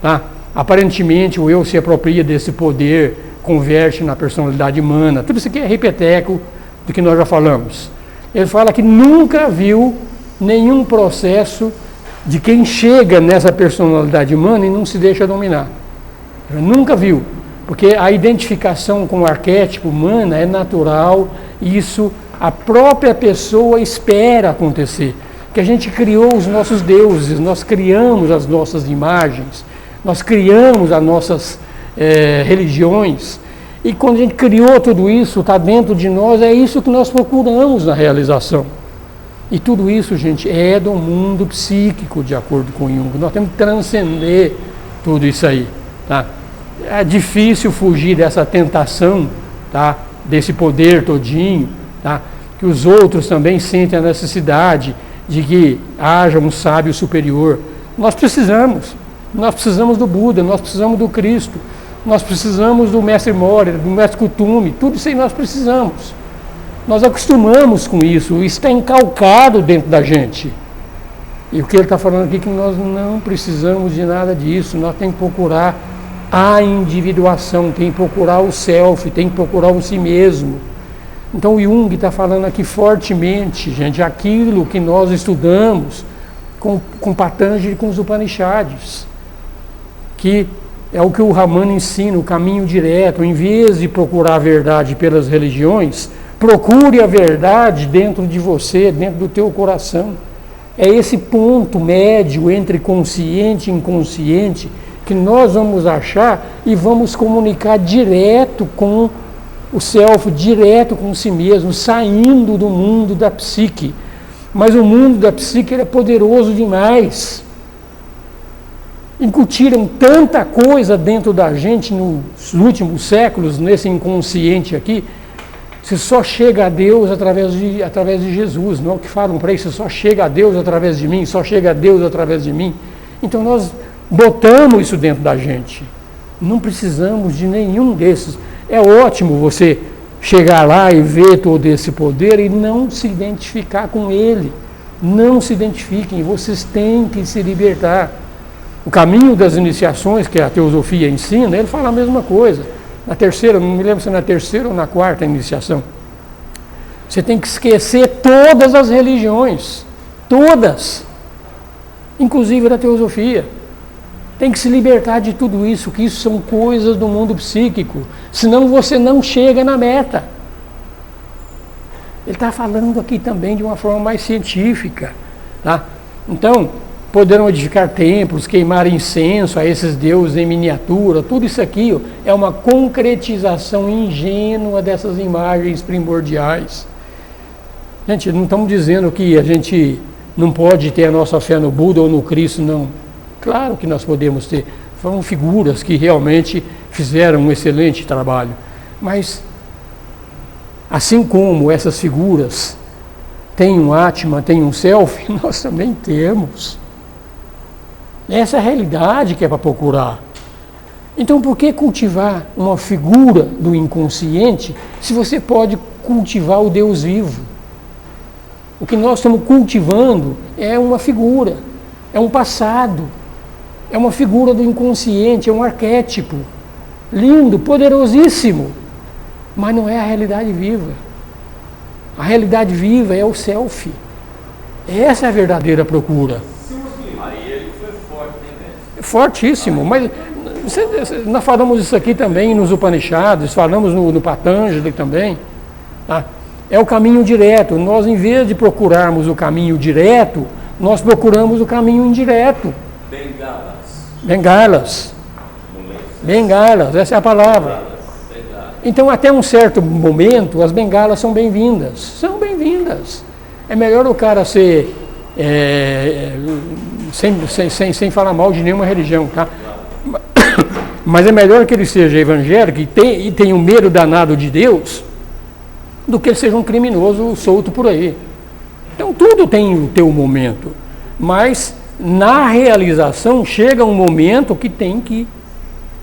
Tá? Aparentemente o eu se apropria desse poder, converte na personalidade humana. Tudo isso aqui é repeteco do que nós já falamos. Ele fala que nunca viu nenhum processo de quem chega nessa personalidade humana e não se deixa dominar. Ele nunca viu, porque a identificação com o arquétipo humano é natural, isso a própria pessoa espera acontecer. Que a gente criou os nossos deuses, nós criamos as nossas imagens, nós criamos as nossas religiões, e quando a gente criou tudo isso, está dentro de nós, é isso que nós procuramos na realização. E tudo isso, gente, é do mundo psíquico, de acordo com Jung. Nós temos que transcender tudo isso aí. Tá? É difícil fugir dessa tentação, tá? Desse poder todinho, tá? Que os outros também sentem a necessidade de que haja um sábio superior. Nós precisamos do Buda, nós precisamos do Cristo, nós precisamos do Mestre Moria, do Mestre Kuthumi, tudo isso aí nós precisamos. Nós acostumamos com isso, isso está encalcado dentro da gente. E o que ele está falando aqui é que nós não precisamos de nada disso, nós temos que procurar a individuação, tem que procurar o self, tem que procurar o si mesmo. Então o Jung está falando aqui fortemente, gente, aquilo que nós estudamos com Patanjali e com os Upanishads, que é o que o Ramana ensina, o caminho direto. Em vez de procurar a verdade pelas religiões, procure a verdade dentro de você, dentro do teu coração. É esse ponto médio entre consciente e inconsciente que nós vamos achar e vamos comunicar direto com o self, direto com si mesmo, saindo do mundo da psique. Mas o mundo da psique é poderoso demais. Incutiram tanta coisa dentro da gente nos últimos séculos, nesse inconsciente aqui, Você só chega a Deus através de Jesus, não é o que falam para isso, só chega a Deus através de mim, só chega a Deus através de mim. Então nós botamos isso dentro da gente. Não precisamos de nenhum desses. É ótimo você chegar lá e ver todo esse poder e não se identificar com ele. Não se identifiquem, vocês têm que se libertar. O caminho das iniciações, que a teosofia ensina, ele fala a mesma coisa. Na terceira, não me lembro se é na terceira ou na quarta iniciação. Você tem que esquecer todas as religiões. Todas. Inclusive da teosofia. Tem que se libertar de tudo isso, que isso são coisas do mundo psíquico. Senão você não chega na meta. Ele está falando aqui também de uma forma mais científica. Tá? Então, poderão edificar templos, queimar incenso a esses deuses em miniatura, tudo isso aqui ó, é uma concretização ingênua dessas imagens primordiais. Gente, não estamos dizendo que a gente não pode ter a nossa fé no Buda ou no Cristo, não. Claro que nós podemos ter. Foram figuras que realmente fizeram um excelente trabalho. Mas, assim como essas figuras têm um Atma, têm um Self, nós também temos. Essa é a realidade que é para procurar. Então, por que cultivar uma figura do inconsciente se você pode cultivar o Deus vivo? O que nós estamos cultivando é uma figura, é um passado, é uma figura do inconsciente, é um arquétipo. Lindo, poderosíssimo, mas não é a realidade viva. A realidade viva é o Self. Essa é a verdadeira procura. Fortíssimo, mas nós falamos isso aqui também nos Upanishads, falamos no Patanjali também. Tá? É o caminho direto. Nós, em vez de procurarmos o caminho direto, nós procuramos o caminho indireto. Bengalas, essa é a palavra. Então, até um certo momento, as bengalas são bem-vindas. São bem-vindas. É melhor o cara ser... sem falar mal de nenhuma religião, tá? Mas é melhor que ele seja evangélico e tenha um medo danado de Deus do que ele seja um criminoso solto por aí. Então tudo tem o teu momento, mas na realização chega um momento que tem que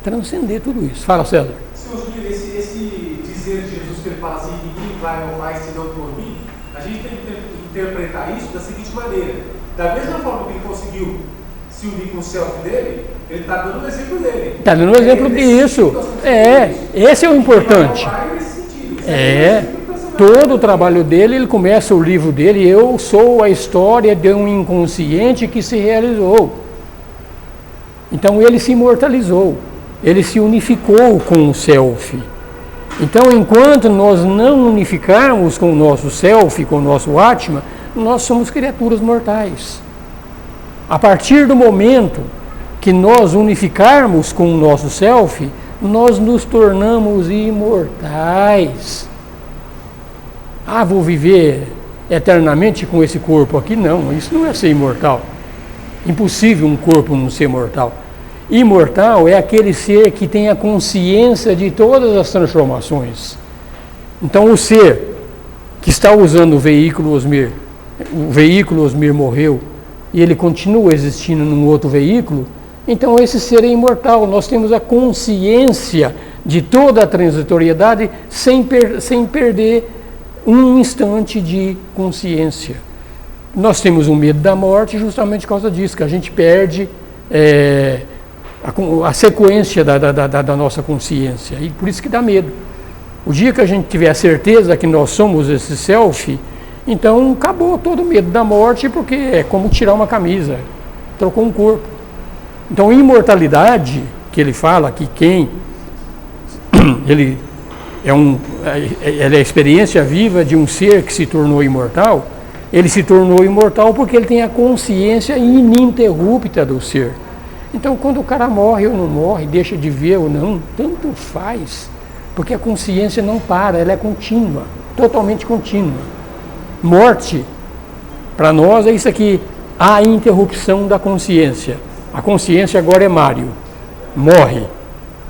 transcender tudo isso. Fala, César. Senhor Júlio, esse dizer de Jesus que ele fala assim, ninguém vai ao Pai senão por mim, a gente tem que interpretar isso da seguinte maneira: da mesma forma que ele conseguiu se unir com o self dele, ele está dando o exemplo dele. Está dando o exemplo disso. Esse é o importante. Todo o trabalho dele, ele começa o livro dele, eu sou a história de um inconsciente que se realizou. Então ele se imortalizou, ele se unificou com o self. Então, enquanto nós não unificarmos com o nosso self, com o nosso Atma, nós somos criaturas mortais. A partir do momento que nós unificarmos com o nosso self, nós nos tornamos imortais. Ah, vou viver eternamente com esse corpo aqui? Não, isso não é ser imortal. Impossível um corpo não ser mortal. Imortal é aquele ser que tem a consciência de todas as transformações. Então, o ser que está usando o veículo Osmir morreu e ele continua existindo num outro veículo, então esse ser é imortal. Nós temos a consciência de toda a transitoriedade sem perder um instante de consciência. Nós temos um medo da morte justamente por causa disso, que a gente perde a sequência da nossa consciência, e por isso que dá medo. O dia que a gente tiver a certeza que nós somos esse self, então acabou todo o medo da morte, porque é como tirar uma camisa, trocou um corpo. Então a imortalidade, que ele fala que ele é a experiência viva de um ser que se tornou imortal, ele se tornou imortal porque ele tem a consciência ininterrupta do ser. Então, quando o cara morre ou não morre, deixa de ver ou não, tanto faz, porque a consciência não para, ela é contínua, totalmente contínua. Morte, para nós, é isso aqui, a interrupção da consciência. A consciência agora é Mário, morre,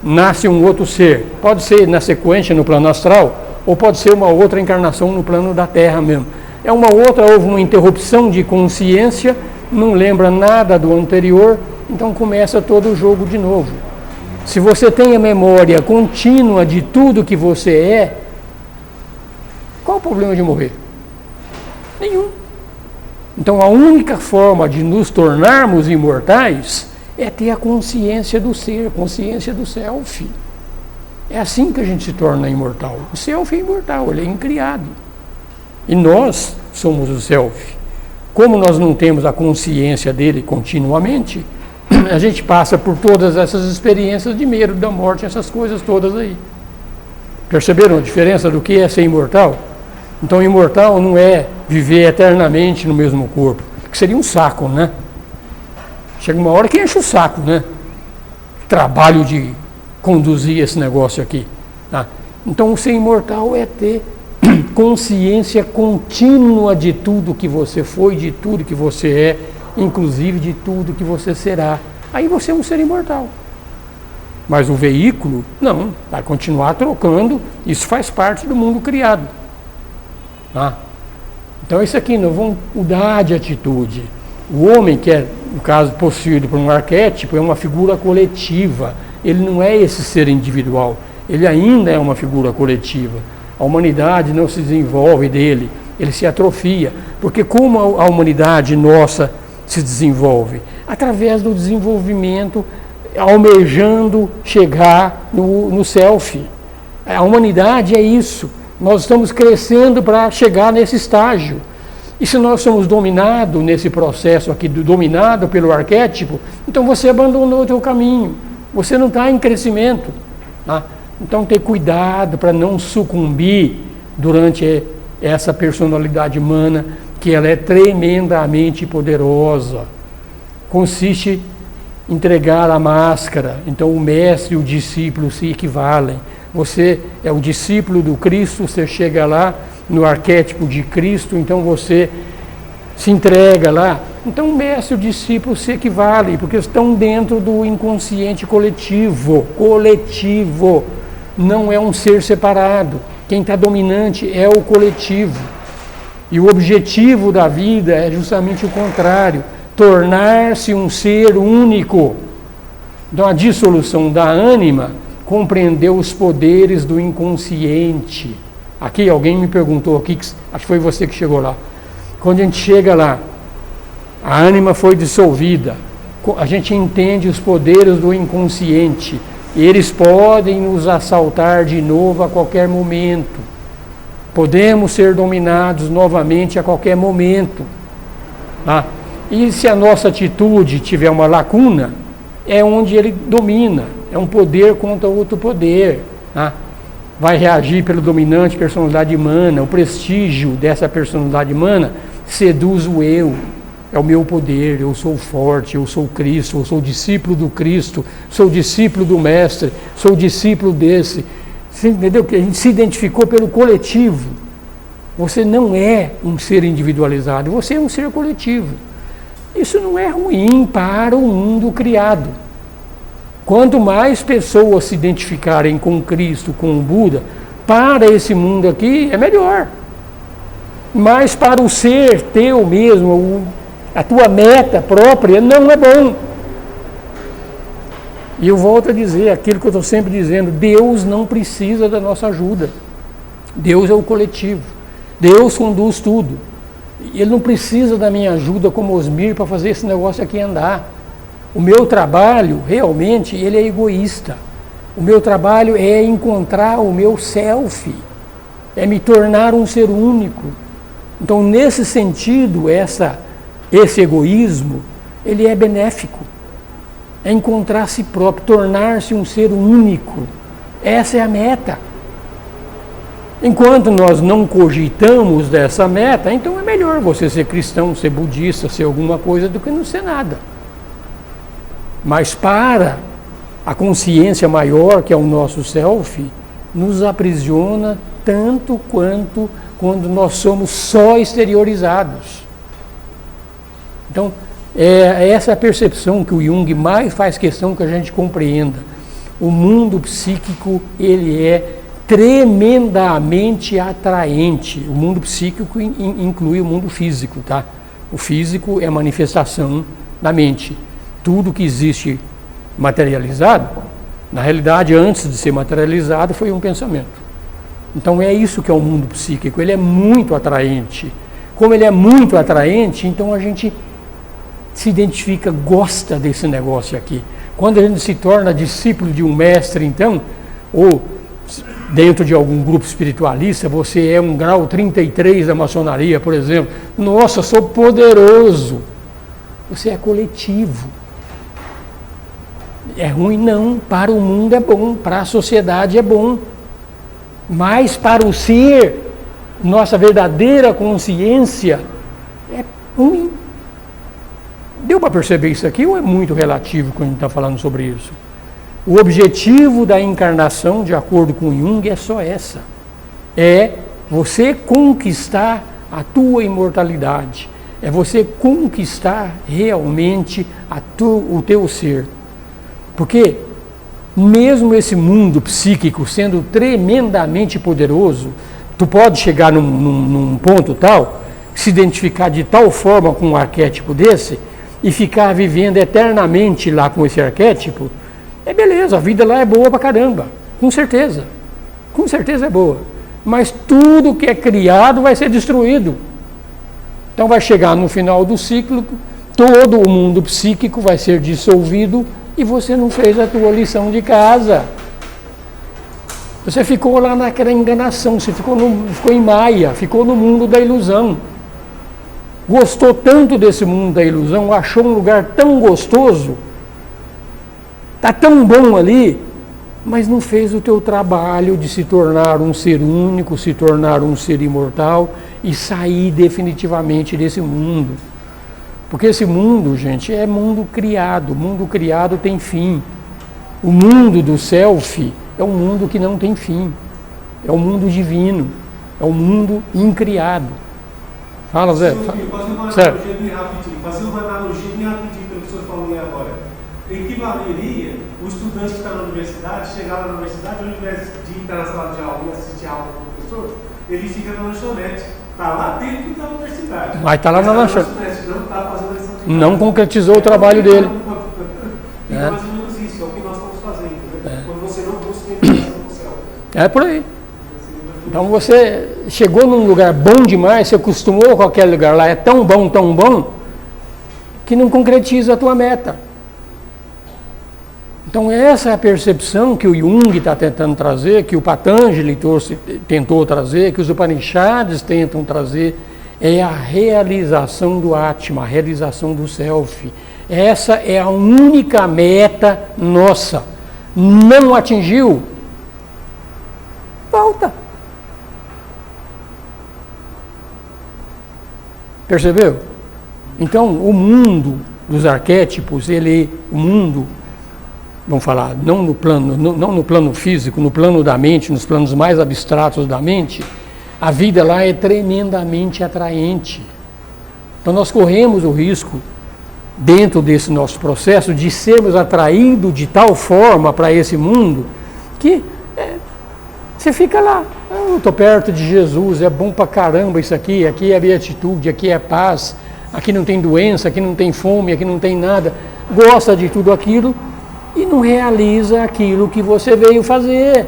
nasce um outro ser, pode ser na sequência no plano astral, ou pode ser uma outra encarnação no plano da Terra mesmo. É uma outra, houve uma interrupção de consciência, não lembra nada do anterior, então começa todo o jogo de novo. Se você tem a memória contínua de tudo que você é, qual o problema de morrer? Nenhum. Então a única forma de nos tornarmos imortais é ter a consciência do ser, consciência do self. É assim que a gente se torna imortal. O self é imortal, ele é incriado. E nós somos o self. Como nós não temos a consciência dele continuamente, a gente passa por todas essas experiências de medo da morte, essas coisas todas aí. Perceberam a diferença do que é ser imortal? Então, imortal não é viver eternamente no mesmo corpo, que seria um saco, né? Chega uma hora que enche o saco, né? Trabalho de conduzir esse negócio aqui. Tá? Então, ser imortal é ter consciência contínua de tudo que você foi, de tudo que você é, inclusive de tudo que você será. Aí você é um ser imortal. Mas o veículo, não, vai continuar trocando, isso faz parte do mundo criado. Tá? Então isso aqui, nós vamos mudar de atitude. O homem, que é, no caso, possuído por um arquétipo, é uma figura coletiva. Ele não é esse ser individual, ele ainda é uma figura coletiva. A humanidade não se desenvolve dele, ele se atrofia. Porque como a humanidade nossa se desenvolve? Através do desenvolvimento, almejando chegar no self. A humanidade é isso. Nós estamos crescendo para chegar nesse estágio. E se nós somos dominados nesse processo aqui, dominado pelo arquétipo, então você abandonou o teu caminho. Você não está em crescimento. Tá? Então ter cuidado para não sucumbir durante essa personalidade humana, que ela é tremendamente poderosa. Consiste em entregar a máscara. Então o mestre e o discípulo se equivalem. Você é o discípulo do Cristo, você chega lá no arquétipo de Cristo, então você se entrega lá. Então o mestre e o discípulo se equivalem, porque estão dentro do inconsciente coletivo. Coletivo, não é um ser separado. Quem está dominante é o coletivo. E o objetivo da vida é justamente o contrário, tornar-se um ser único. Então a dissolução da ânima compreendeu os poderes do inconsciente. Aqui alguém me perguntou aqui, acho que foi você que chegou lá. Quando a gente chega lá, a ânima foi dissolvida, a gente entende os poderes do inconsciente. Eles podem nos assaltar de novo a qualquer momento. Podemos ser dominados novamente a qualquer momento. Tá? E se a nossa atitude tiver uma lacuna, é onde ele domina. É um poder contra outro poder. Tá? Vai reagir pelo dominante personalidade humana. O prestígio dessa personalidade humana seduz o eu. É o meu poder, eu sou forte, eu sou Cristo, eu sou discípulo do Cristo, sou discípulo do Mestre, sou discípulo desse. Você entendeu? Que a gente se identificou pelo coletivo. Você não é um ser individualizado, você é um ser coletivo. Isso não é ruim para o mundo criado. Quanto mais pessoas se identificarem com Cristo, com o Buda, para esse mundo aqui é melhor. Mas para o ser teu mesmo, a tua meta própria, não é bom. E eu volto a dizer aquilo que eu estou sempre dizendo: Deus não precisa da nossa ajuda. Deus é o coletivo. Deus conduz tudo. Ele não precisa da minha ajuda como Osmir para fazer esse negócio aqui andar. O meu trabalho, realmente, ele é egoísta. O meu trabalho é encontrar o meu self. É me tornar um ser único. Então, nesse sentido, esse egoísmo, ele é benéfico. É encontrar si próprio, tornar-se um ser único. Essa é a meta. Enquanto nós não cogitamos dessa meta, então é melhor você ser cristão, ser budista, ser alguma coisa, do que não ser nada. Mas para a consciência maior, que é o nosso self, nos aprisiona tanto quanto quando nós somos só exteriorizados. Então, essa é a percepção que o Jung mais faz questão que a gente compreenda. O mundo psíquico, ele é tremendamente atraente. O mundo psíquico inclui o mundo físico, tá? O físico é a manifestação da mente. Tudo que existe materializado, na realidade, antes de ser materializado, foi um pensamento. Então é isso que é o mundo psíquico, ele é muito atraente. Como ele é muito atraente, então a gente se identifica, gosta desse negócio aqui. Quando a gente se torna discípulo de um mestre, então, ou dentro de algum grupo espiritualista, você é um grau 33 da maçonaria, por exemplo. Nossa, sou poderoso. Você é coletivo. É ruim? Não. Para o mundo é bom, para a sociedade é bom. Mas para o ser, nossa verdadeira consciência, é ruim. Deu para perceber isso aqui ou é muito relativo quando a gente está falando sobre isso? O objetivo da encarnação, de acordo com Jung, é só essa. É você conquistar a tua imortalidade. É você conquistar realmente o teu ser. Porque mesmo esse mundo psíquico sendo tremendamente poderoso, tu pode chegar num ponto tal, se identificar de tal forma com um arquétipo desse e ficar vivendo eternamente lá com esse arquétipo. É beleza, a vida lá é boa pra caramba, com certeza é boa, mas tudo que é criado vai ser destruído. Então vai chegar no final do ciclo, todo o mundo psíquico vai ser dissolvido e você não fez a tua lição de casa. Você ficou lá naquela enganação, você ficou em Maia, ficou no mundo da ilusão. Gostou tanto desse mundo da ilusão, achou um lugar tão gostoso, está tão bom ali, mas não fez o teu trabalho de se tornar um ser único, se tornar um ser imortal e sair definitivamente desse mundo. Porque esse mundo, gente, é mundo criado. O mundo criado tem fim. O mundo do self é um mundo que não tem fim. É um mundo divino. É um mundo incriado. Fala, Zé. Fazer uma analogia bem rapidinho pelo que o senhor falou aí agora. Equivaleria o estudante que está na universidade, chegar lá na universidade, ao invés de entrar na sala de aula e assistir a aula do professor, ele fica na lanchonete. Está lá dentro da universidade. Mas está lá na lanchonete. Não está fazendo a lição de casa. Não concretizou o trabalho dele. É mais ou menos isso, é o que nós estamos fazendo. Né? Quando você não busca a interação com o céu. É por aí. Então você chegou num lugar bom demais, você acostumou com aquele lugar lá, é tão bom, que não concretiza a tua meta. Então essa é a percepção que o Jung está tentando trazer, que o Patanjali tentou trazer, que os Upanishads tentam trazer, é a realização do Atma, a realização do Self. Essa é a única meta nossa. Não atingiu? Volta. Percebeu? Então o mundo dos arquétipos, o mundo, vamos falar, não no plano físico, no plano da mente, nos planos mais abstratos da mente, a vida lá é tremendamente atraente. Então nós corremos o risco, dentro desse nosso processo, de sermos atraídos de tal forma para esse mundo, que você fica lá, eu estou perto de Jesus, é bom pra caramba isso aqui é beatitude, aqui é paz, aqui não tem doença, aqui não tem fome, aqui não tem nada, gosta de tudo aquilo, e não realiza aquilo que você veio fazer.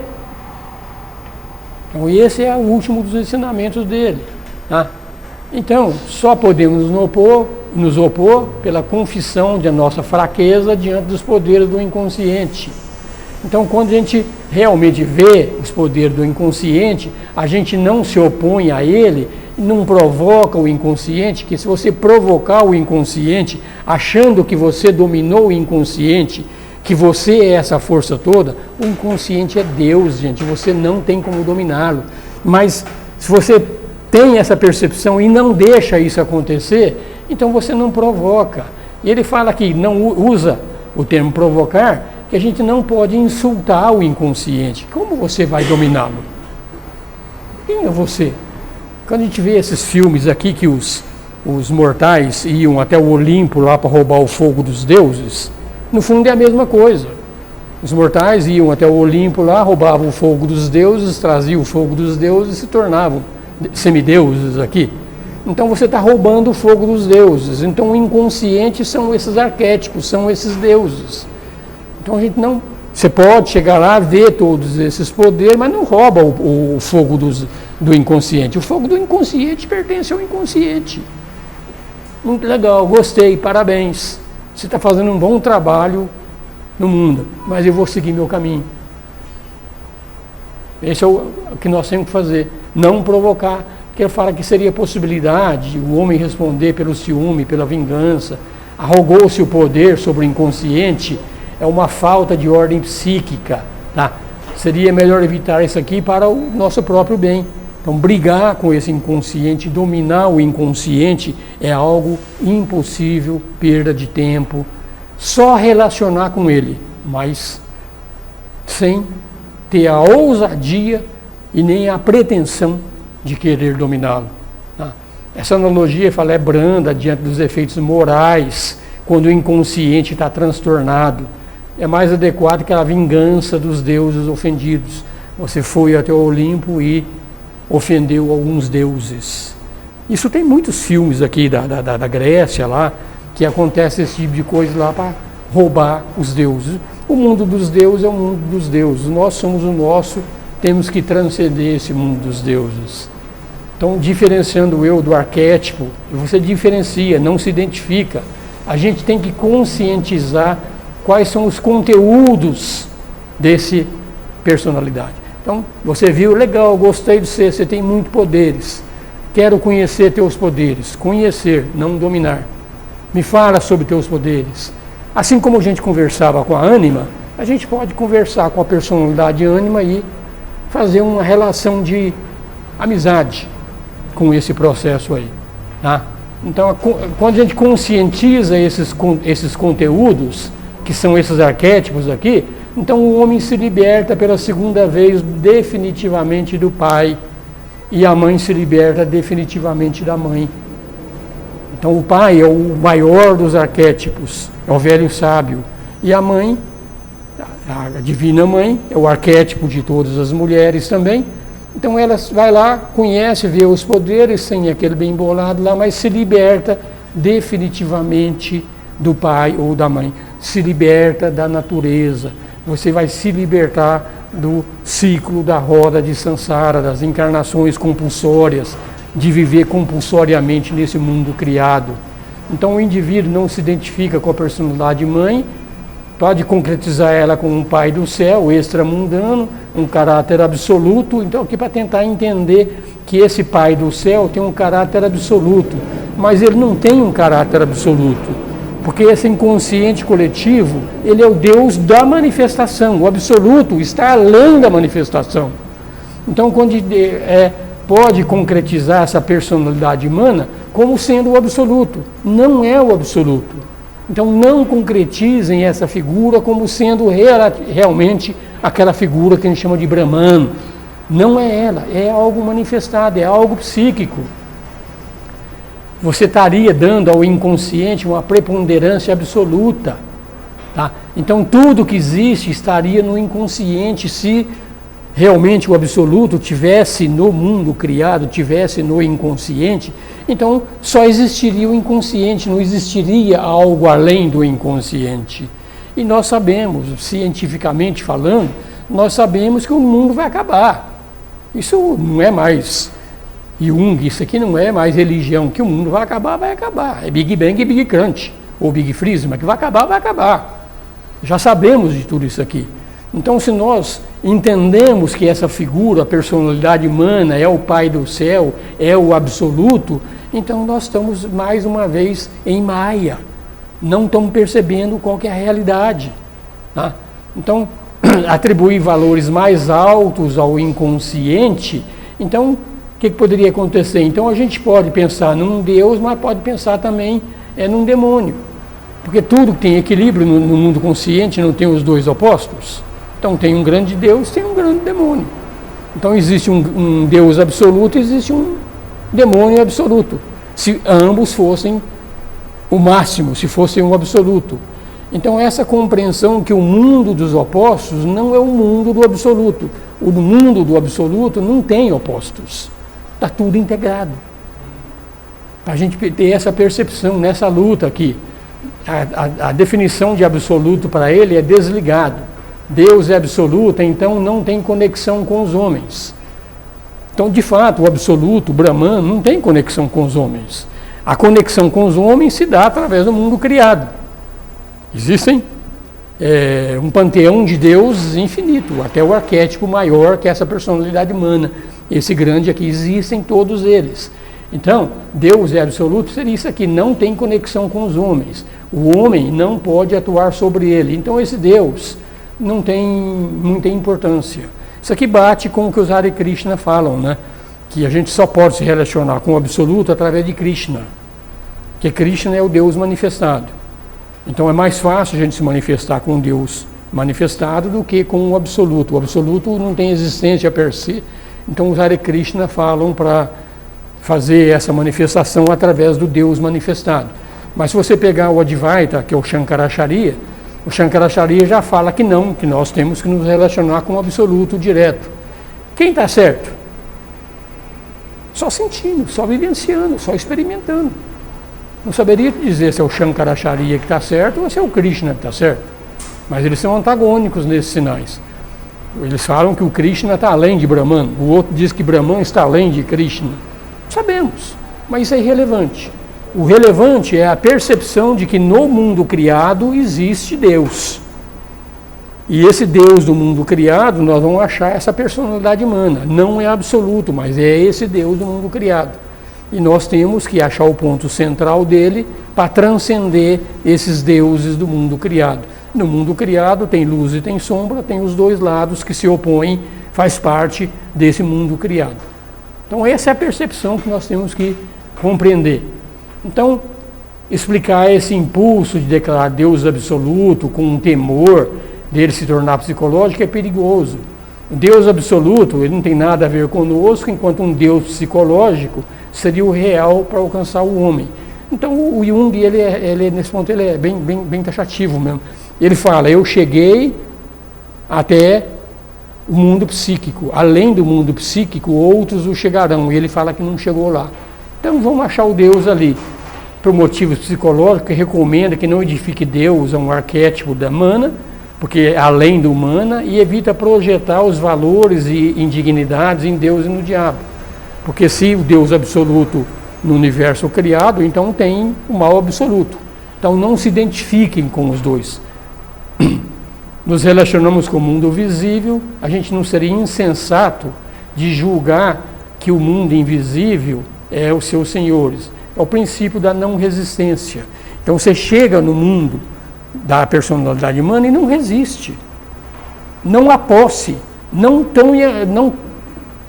Então esse é o último dos ensinamentos dele. Tá? Então, só podemos nos opor pela confissão de nossa fraqueza diante dos poderes do inconsciente. Então, quando a gente realmente vê os poderes do inconsciente, a gente não se opõe a ele, não provoca o inconsciente, que se você provocar o inconsciente, achando que você dominou o inconsciente, que você é essa força toda, o inconsciente é Deus, gente, você não tem como dominá-lo. Mas se você tem essa percepção e não deixa isso acontecer, então você não provoca. E ele fala que não usa o termo provocar, que a gente não pode insultar o inconsciente. Como você vai dominá-lo? Quem é você? Quando a gente vê esses filmes aqui que os mortais iam até o Olimpo lá para roubar o fogo dos deuses, no fundo é a mesma coisa. Os mortais iam até o Olimpo lá, roubavam o fogo dos deuses, traziam o fogo dos deuses e se tornavam semideuses aqui. Então você está roubando o fogo dos deuses. Então o inconsciente são esses arquétipos, são esses deuses. Então a gente não... Você pode chegar lá, ver todos esses poderes, mas não rouba o fogo do inconsciente. O fogo do inconsciente pertence ao inconsciente. Muito legal, gostei, parabéns. Você está fazendo um bom trabalho no mundo, mas eu vou seguir meu caminho. Esse é o que nós temos que fazer. Não provocar. Porque ele fala que seria possibilidade o homem responder pelo ciúme, pela vingança, arrogou-se o poder sobre o inconsciente, é uma falta de ordem psíquica. Tá? Seria melhor evitar isso aqui para o nosso próprio bem. Então, brigar com esse inconsciente, dominar o inconsciente é algo impossível, perda de tempo, só relacionar com ele, mas sem ter a ousadia e nem a pretensão de querer dominá-lo. Tá? Essa analogia, fala, é branda diante dos efeitos morais, quando o inconsciente está transtornado. É mais adequado que a vingança dos deuses ofendidos. Você foi até o Olimpo e ofendeu alguns deuses. Isso tem muitos filmes aqui da Grécia lá, que acontece esse tipo de coisa lá para roubar os deuses. O mundo dos deuses é o mundo dos deuses. Nós somos o nosso, temos que transcender esse mundo dos deuses. Então, diferenciando o eu do arquétipo, você diferencia, não se identifica. A gente tem que conscientizar quais são os conteúdos desse personalidade. Então, você viu, legal, gostei de você, você tem muitos poderes. Quero conhecer teus poderes. Conhecer, não dominar. Me fala sobre teus poderes. Assim como a gente conversava com a ânima, a gente pode conversar com a personalidade ânima e fazer uma relação de amizade com esse processo aí. Tá? Então, quando a gente conscientiza esses conteúdos, que são esses arquétipos aqui, então o homem se liberta pela segunda vez definitivamente do pai, e a mãe se liberta definitivamente da mãe. Então o pai é o maior dos arquétipos, é o velho sábio, e a mãe, a divina mãe, é o arquétipo de todas as mulheres também. Então ela vai lá, conhece, vê os poderes, tem aquele bem bolado lá, mas se liberta definitivamente do pai ou da mãe. Se liberta da natureza. Você vai se libertar do ciclo da roda de Sansara, das encarnações compulsórias, de viver compulsoriamente nesse mundo criado. Então o indivíduo não se identifica com a personalidade mãe, pode concretizar ela com um pai do céu, extramundano, um caráter absoluto. Então aqui para tentar entender que esse pai do céu tem um caráter absoluto, mas ele não tem um caráter absoluto, porque esse inconsciente coletivo, ele é o Deus da manifestação, o absoluto está além da manifestação. Então quando pode concretizar essa personalidade humana como sendo o absoluto, não é o absoluto. Então não concretizem essa figura como sendo realmente aquela figura que a gente chama de Brahman. Não é ela, é algo manifestado, é algo psíquico. Você estaria dando ao inconsciente uma preponderância absoluta. Tá? Então tudo que existe estaria no inconsciente se realmente o absoluto tivesse no mundo criado, tivesse no inconsciente. Então só existiria o inconsciente, não existiria algo além do inconsciente. E nós sabemos, cientificamente falando, nós sabemos que o mundo vai acabar. Isso não é mais Jung, isso aqui não é mais religião, que o mundo vai acabar, vai acabar. É Big Bang e Big Crunch, ou Big Freeze, mas que vai acabar, vai acabar. Já sabemos de tudo isso aqui. Então, se nós entendemos que essa figura, a personalidade humana, é o Pai do céu, é o absoluto, então nós estamos, mais uma vez, em Maia. Não estamos percebendo qual que é a realidade. Tá? Então, atribuir valores mais altos ao inconsciente, então, o que poderia acontecer? Então, a gente pode pensar num Deus, mas pode pensar também num demônio. Porque tudo tem equilíbrio no mundo consciente, não tem os dois opostos. Então tem um grande Deus, tem um grande demônio. Então existe um Deus absoluto, existe um demônio absoluto. Se ambos fossem o máximo, se fossem um absoluto. Então essa compreensão que o mundo dos opostos não é o mundo do absoluto. O mundo do absoluto não tem opostos. Está tudo integrado. Para a gente ter essa percepção nessa luta aqui. A definição de absoluto para ele é desligado. Deus é absoluto, então não tem conexão com os homens. Então, de fato, o absoluto, o Brahman, não tem conexão com os homens. A conexão com os homens se dá através do mundo criado. Existem um panteão de Deus infinito, até o arquétipo maior, que é essa personalidade humana. Esse grande aqui, existem todos eles. Então, Deus é absoluto, seria isso aqui, não tem conexão com os homens. O homem não pode atuar sobre ele. Então, esse Deus não tem muita importância. Isso aqui bate com o que os Hare Krishna falam, né? Que a gente só pode se relacionar com o absoluto através de Krishna. Que Krishna é o Deus manifestado. Então é mais fácil a gente se manifestar com um Deus manifestado do que com o absoluto. O absoluto não tem existência per se. Então os Hare Krishna falam para fazer essa manifestação através do Deus manifestado. Mas se você pegar o Advaita, que é o Shankaracharya, o Shankaracharya já fala que não, que nós temos que nos relacionar com o absoluto direto. Quem está certo? Só sentindo, só vivenciando, só experimentando. Não saberia dizer se é o Shankaracharya que está certo ou se é o Krishna que está certo. Mas eles são antagônicos nesses sinais. Eles falam que o Krishna está além de Brahman, o outro diz que Brahman está além de Krishna. Sabemos, mas isso é irrelevante. O relevante é a percepção de que no mundo criado existe Deus. E esse Deus do mundo criado, nós vamos achar essa personalidade humana. Não é absoluto, mas é esse Deus do mundo criado. E nós temos que achar o ponto central dele para transcender esses deuses do mundo criado. No mundo criado tem luz e tem sombra, tem os dois lados que se opõem, faz parte desse mundo criado. Então essa é a percepção que nós temos que compreender. Então, explicar esse impulso de declarar Deus absoluto com um temor dele se tornar psicológico é perigoso. O Deus absoluto, ele não tem nada a ver conosco, enquanto um Deus psicológico seria o real para alcançar o homem. Então o Jung, nesse ponto, ele é bem taxativo mesmo. Ele fala, eu cheguei até o mundo psíquico. Além do mundo psíquico, outros o chegarão. E ele fala que não chegou lá. Então vamos achar o Deus ali. Por motivos psicológicos, que recomenda que não edifique Deus a um arquétipo da mana, porque é além do mana, e evita projetar os valores e indignidades em Deus e no diabo. Porque se o Deus absoluto no universo criado, então tem o mal absoluto. Então não se identifiquem com os dois. Nos relacionamos com o mundo visível, a gente não seria insensato de julgar que o mundo invisível é os seus senhores. É o princípio da não resistência. Então você chega no mundo da personalidade humana e não resiste. Não há posse. Não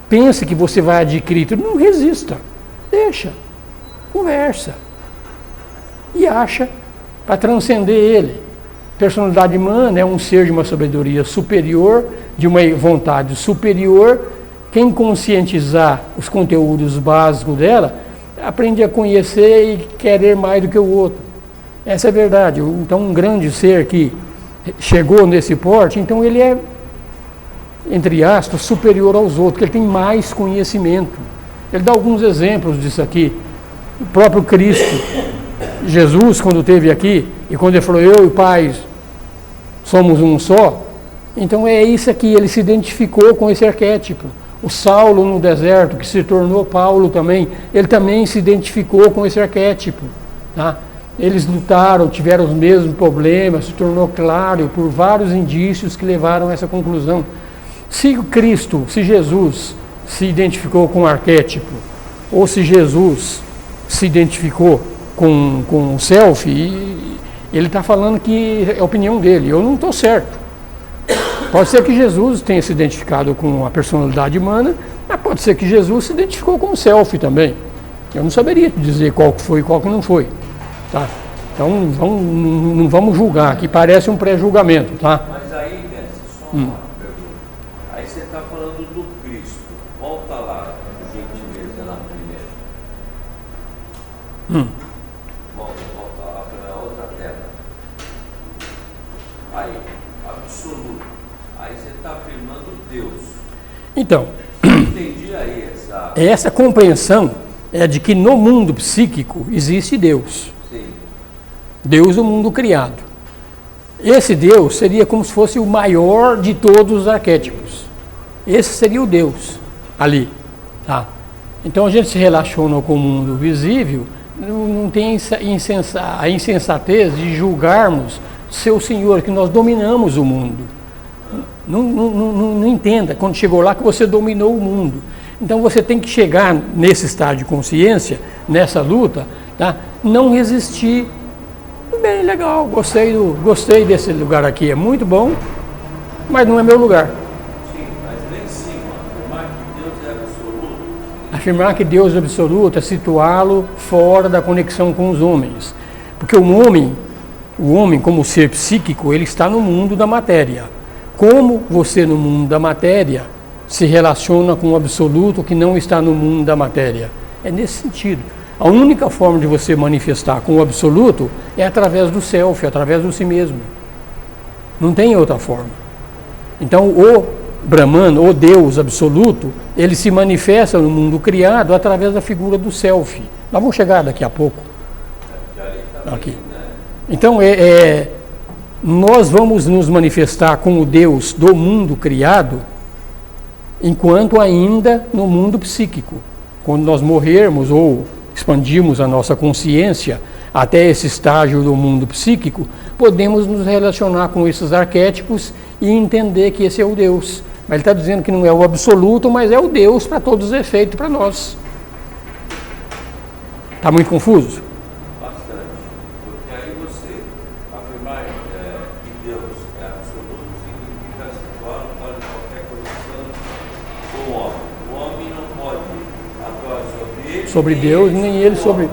pense que você vai adquirir tudo. Não resista. Deixa. Conversa. E acha para transcender ele. Personalidade humana é um ser de uma sabedoria superior, de uma vontade superior. Quem conscientizar os conteúdos básicos dela, aprende a conhecer e querer mais do que o outro. Essa é a verdade. Então, um grande ser que chegou nesse porte, então ele é, entre aspas, superior aos outros, porque ele tem mais conhecimento. Ele dá alguns exemplos disso aqui. O próprio Cristo, Jesus, quando esteve aqui, e quando ele falou, eu e o Pai somos um só, então é isso aqui, ele se identificou com esse arquétipo. O Saulo no deserto, que se tornou Paulo também, ele também se identificou com esse arquétipo. Tá? Eles lutaram, tiveram os mesmos problemas, se tornou claro por vários indícios que levaram a essa conclusão. Se Cristo, se Jesus se identificou com o arquétipo, ou se Jesus se identificou com o self, ele está falando que é a opinião dele, eu não estou certo. Pode ser que Jesus tenha se identificado com a personalidade humana, mas pode ser que Jesus se identificou com o self também. Eu não saberia dizer qual que foi e qual que não foi. Tá? Então não vamos julgar, aqui parece um pré-julgamento. Tá? Mas aí, só uma pergunta. Aí você está falando do Cristo. Volta lá, por gentileza, na primeira. Volta lá para a outra tela. Então, Não entendi aí essa. essa compreensão é de que no mundo psíquico existe Deus. Sim. Deus, o mundo criado. Esse Deus seria como se fosse o maior de todos os arquétipos. Esse seria o Deus ali. Tá? Então a gente se relaciona com o mundo visível, não tem a insensatez de julgarmos seu Senhor, que nós dominamos o mundo. Não entenda, quando chegou lá, que você dominou o mundo. Então você tem que chegar nesse estado de consciência, nessa luta, tá? Não resistir. Bem, legal, gostei desse lugar aqui, é muito bom, mas não é meu lugar. Sim, mas lá em cima, afirmar que Deus é absoluto. Afirmar que Deus é absoluto é situá-lo fora da conexão com os homens. Porque o homem como ser psíquico, ele está no mundo da matéria. Como você no mundo da matéria se relaciona com o absoluto que não está no mundo da matéria? É nesse sentido. A única forma de você manifestar com o absoluto é através do self, através do si mesmo. Não tem outra forma. Então, o Brahman, o Deus absoluto, ele se manifesta no mundo criado através da figura do self. Nós vamos chegar daqui a pouco. Aqui. Então, nós vamos nos manifestar como Deus do mundo criado, enquanto ainda no mundo psíquico. Quando nós morrermos ou expandirmos a nossa consciência até esse estágio do mundo psíquico, podemos nos relacionar com esses arquétipos e entender que esse é o Deus. Mas ele está dizendo que não é o absoluto, mas é o Deus para todos os efeitos para nós. Está muito confuso? Bastante. Porque aí você afirmar que Deus é absoluto significa situá-lo fora de qualquer conexão com o homem. O homem não pode atuar sobre ele. Sobre Deus, nem ele sobre...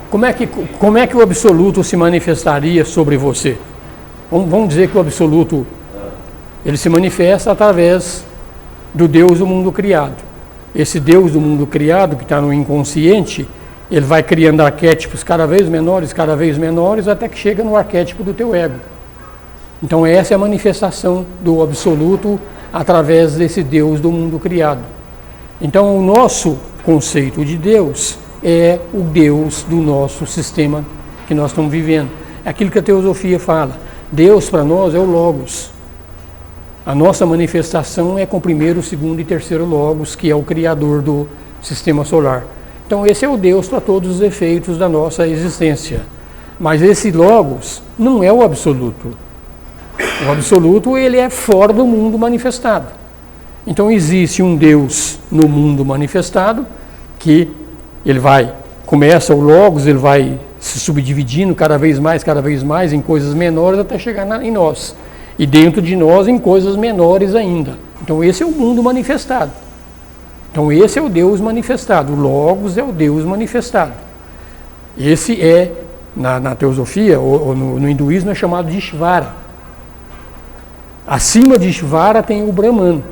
Como é que o absoluto se manifestaria sobre você? Vamos dizer que o absoluto, ele se manifesta através do Deus do mundo criado. Esse Deus do mundo criado, que está no inconsciente, ele vai criando arquétipos cada vez menores, até que chega no arquétipo do teu ego. Então essa é a manifestação do absoluto através desse Deus do mundo criado. Então o nosso conceito de Deus é o Deus do nosso sistema que nós estamos vivendo. É aquilo que a teosofia fala. Deus para nós é o Logos. A nossa manifestação é com o primeiro, segundo e terceiro Logos, que é o Criador do sistema solar. Então esse é o Deus para todos os efeitos da nossa existência. Mas esse Logos não é o absoluto. O absoluto, ele é fora do mundo manifestado. Então existe um Deus no mundo manifestado que começa o Logos, ele vai se subdividindo cada vez mais em coisas menores até chegar em nós. E dentro de nós em coisas menores ainda. Então esse é o mundo manifestado. Então esse é o Deus manifestado. O Logos é o Deus manifestado. Esse é, na teosofia, ou no hinduísmo, é chamado de Ishvara. Acima de Ishvara tem o Brahman,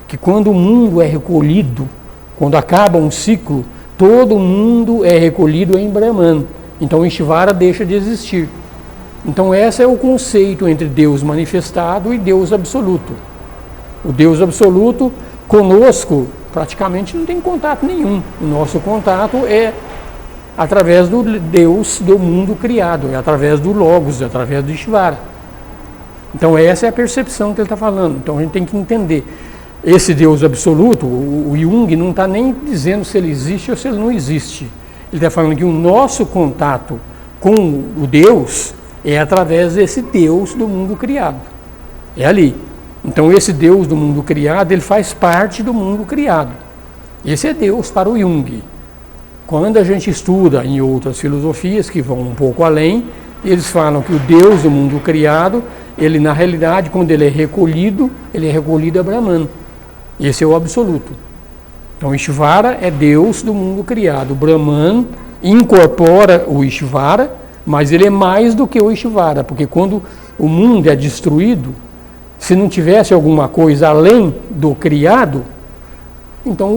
que quando o mundo é recolhido, quando acaba um ciclo, todo mundo é recolhido em Brahman. Então Ishvara deixa de existir. Então esse é o conceito entre Deus manifestado e Deus absoluto. O Deus absoluto conosco praticamente não tem contato nenhum. O nosso contato é através do Deus do mundo criado, é através do Logos, é através do Ishvara. Então essa é a percepção que ele está falando. Então a gente tem que entender. Esse Deus absoluto, o Jung não está nem dizendo se ele existe ou se ele não existe. Ele está falando que o nosso contato com o Deus é através desse Deus do mundo criado. É ali. Então esse Deus do mundo criado, ele faz parte do mundo criado. Esse é Deus para o Jung. Quando a gente estuda em outras filosofias que vão um pouco além, eles falam que o Deus do mundo criado, ele na realidade, quando ele é recolhido a Brahman. Esse é o absoluto. Então Ishvara é Deus do mundo criado. O Brahman incorpora o Ishvara, mas ele é mais do que o Ishvara, porque quando o mundo é destruído, se não tivesse alguma coisa além do criado, então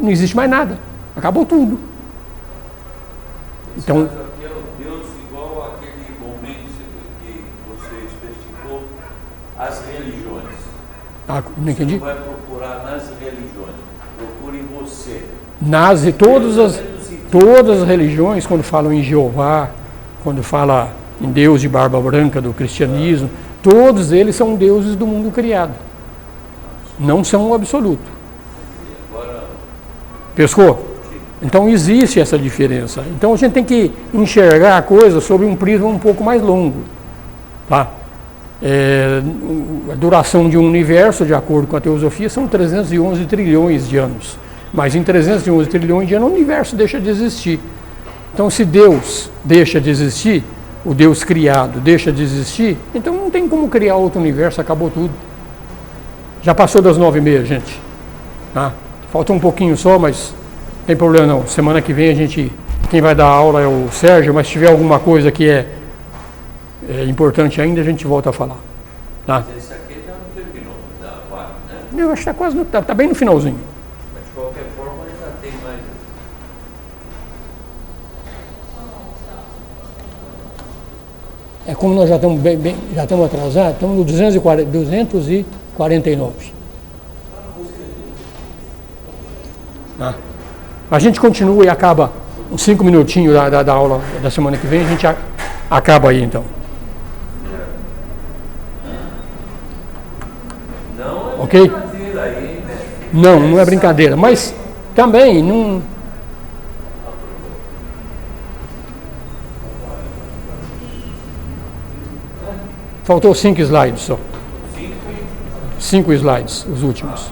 não existe mais nada. Acabou tudo. Então, aqui é o Deus igual àquele momento que você especificou as religiões. Não entendi? Você vai procurar procurar nas religiões, procure em você. Todas as religiões, quando falam em Jeová, quando fala em Deus de barba branca do cristianismo, todos eles são deuses do mundo criado. Não são o absoluto. Pescou? Então existe essa diferença. Então a gente tem que enxergar a coisa sobre um prisma um pouco mais longo. Tá? A duração de um universo, de acordo com a teosofia, são 311 trilhões de anos. Mas em 311 trilhões de anos o universo deixa de existir. Então se Deus deixa de existir, o Deus criado deixa de existir, então não tem como criar outro universo, acabou tudo. Já passou das 9h30, gente. Tá? Falta um pouquinho só, mas não tem problema não. Semana que vem quem vai dar aula é o Sérgio, mas se tiver alguma coisa que é importante ainda, a gente volta a falar. Tá? Mas esse aqui já não terminou, da 4, né? Eu acho que está bem no finalzinho. Mas de qualquer forma ainda tem mais. É como nós já estamos já estamos atrasados, estamos no 249. Tá? A gente continua e acaba uns 5 minutinhos da aula da semana que vem, a gente acaba aí então. Não é Ok? brincadeira aí, né? Não é brincadeira, mas também não. Faltou 5 slides só. 5 slides, os últimos.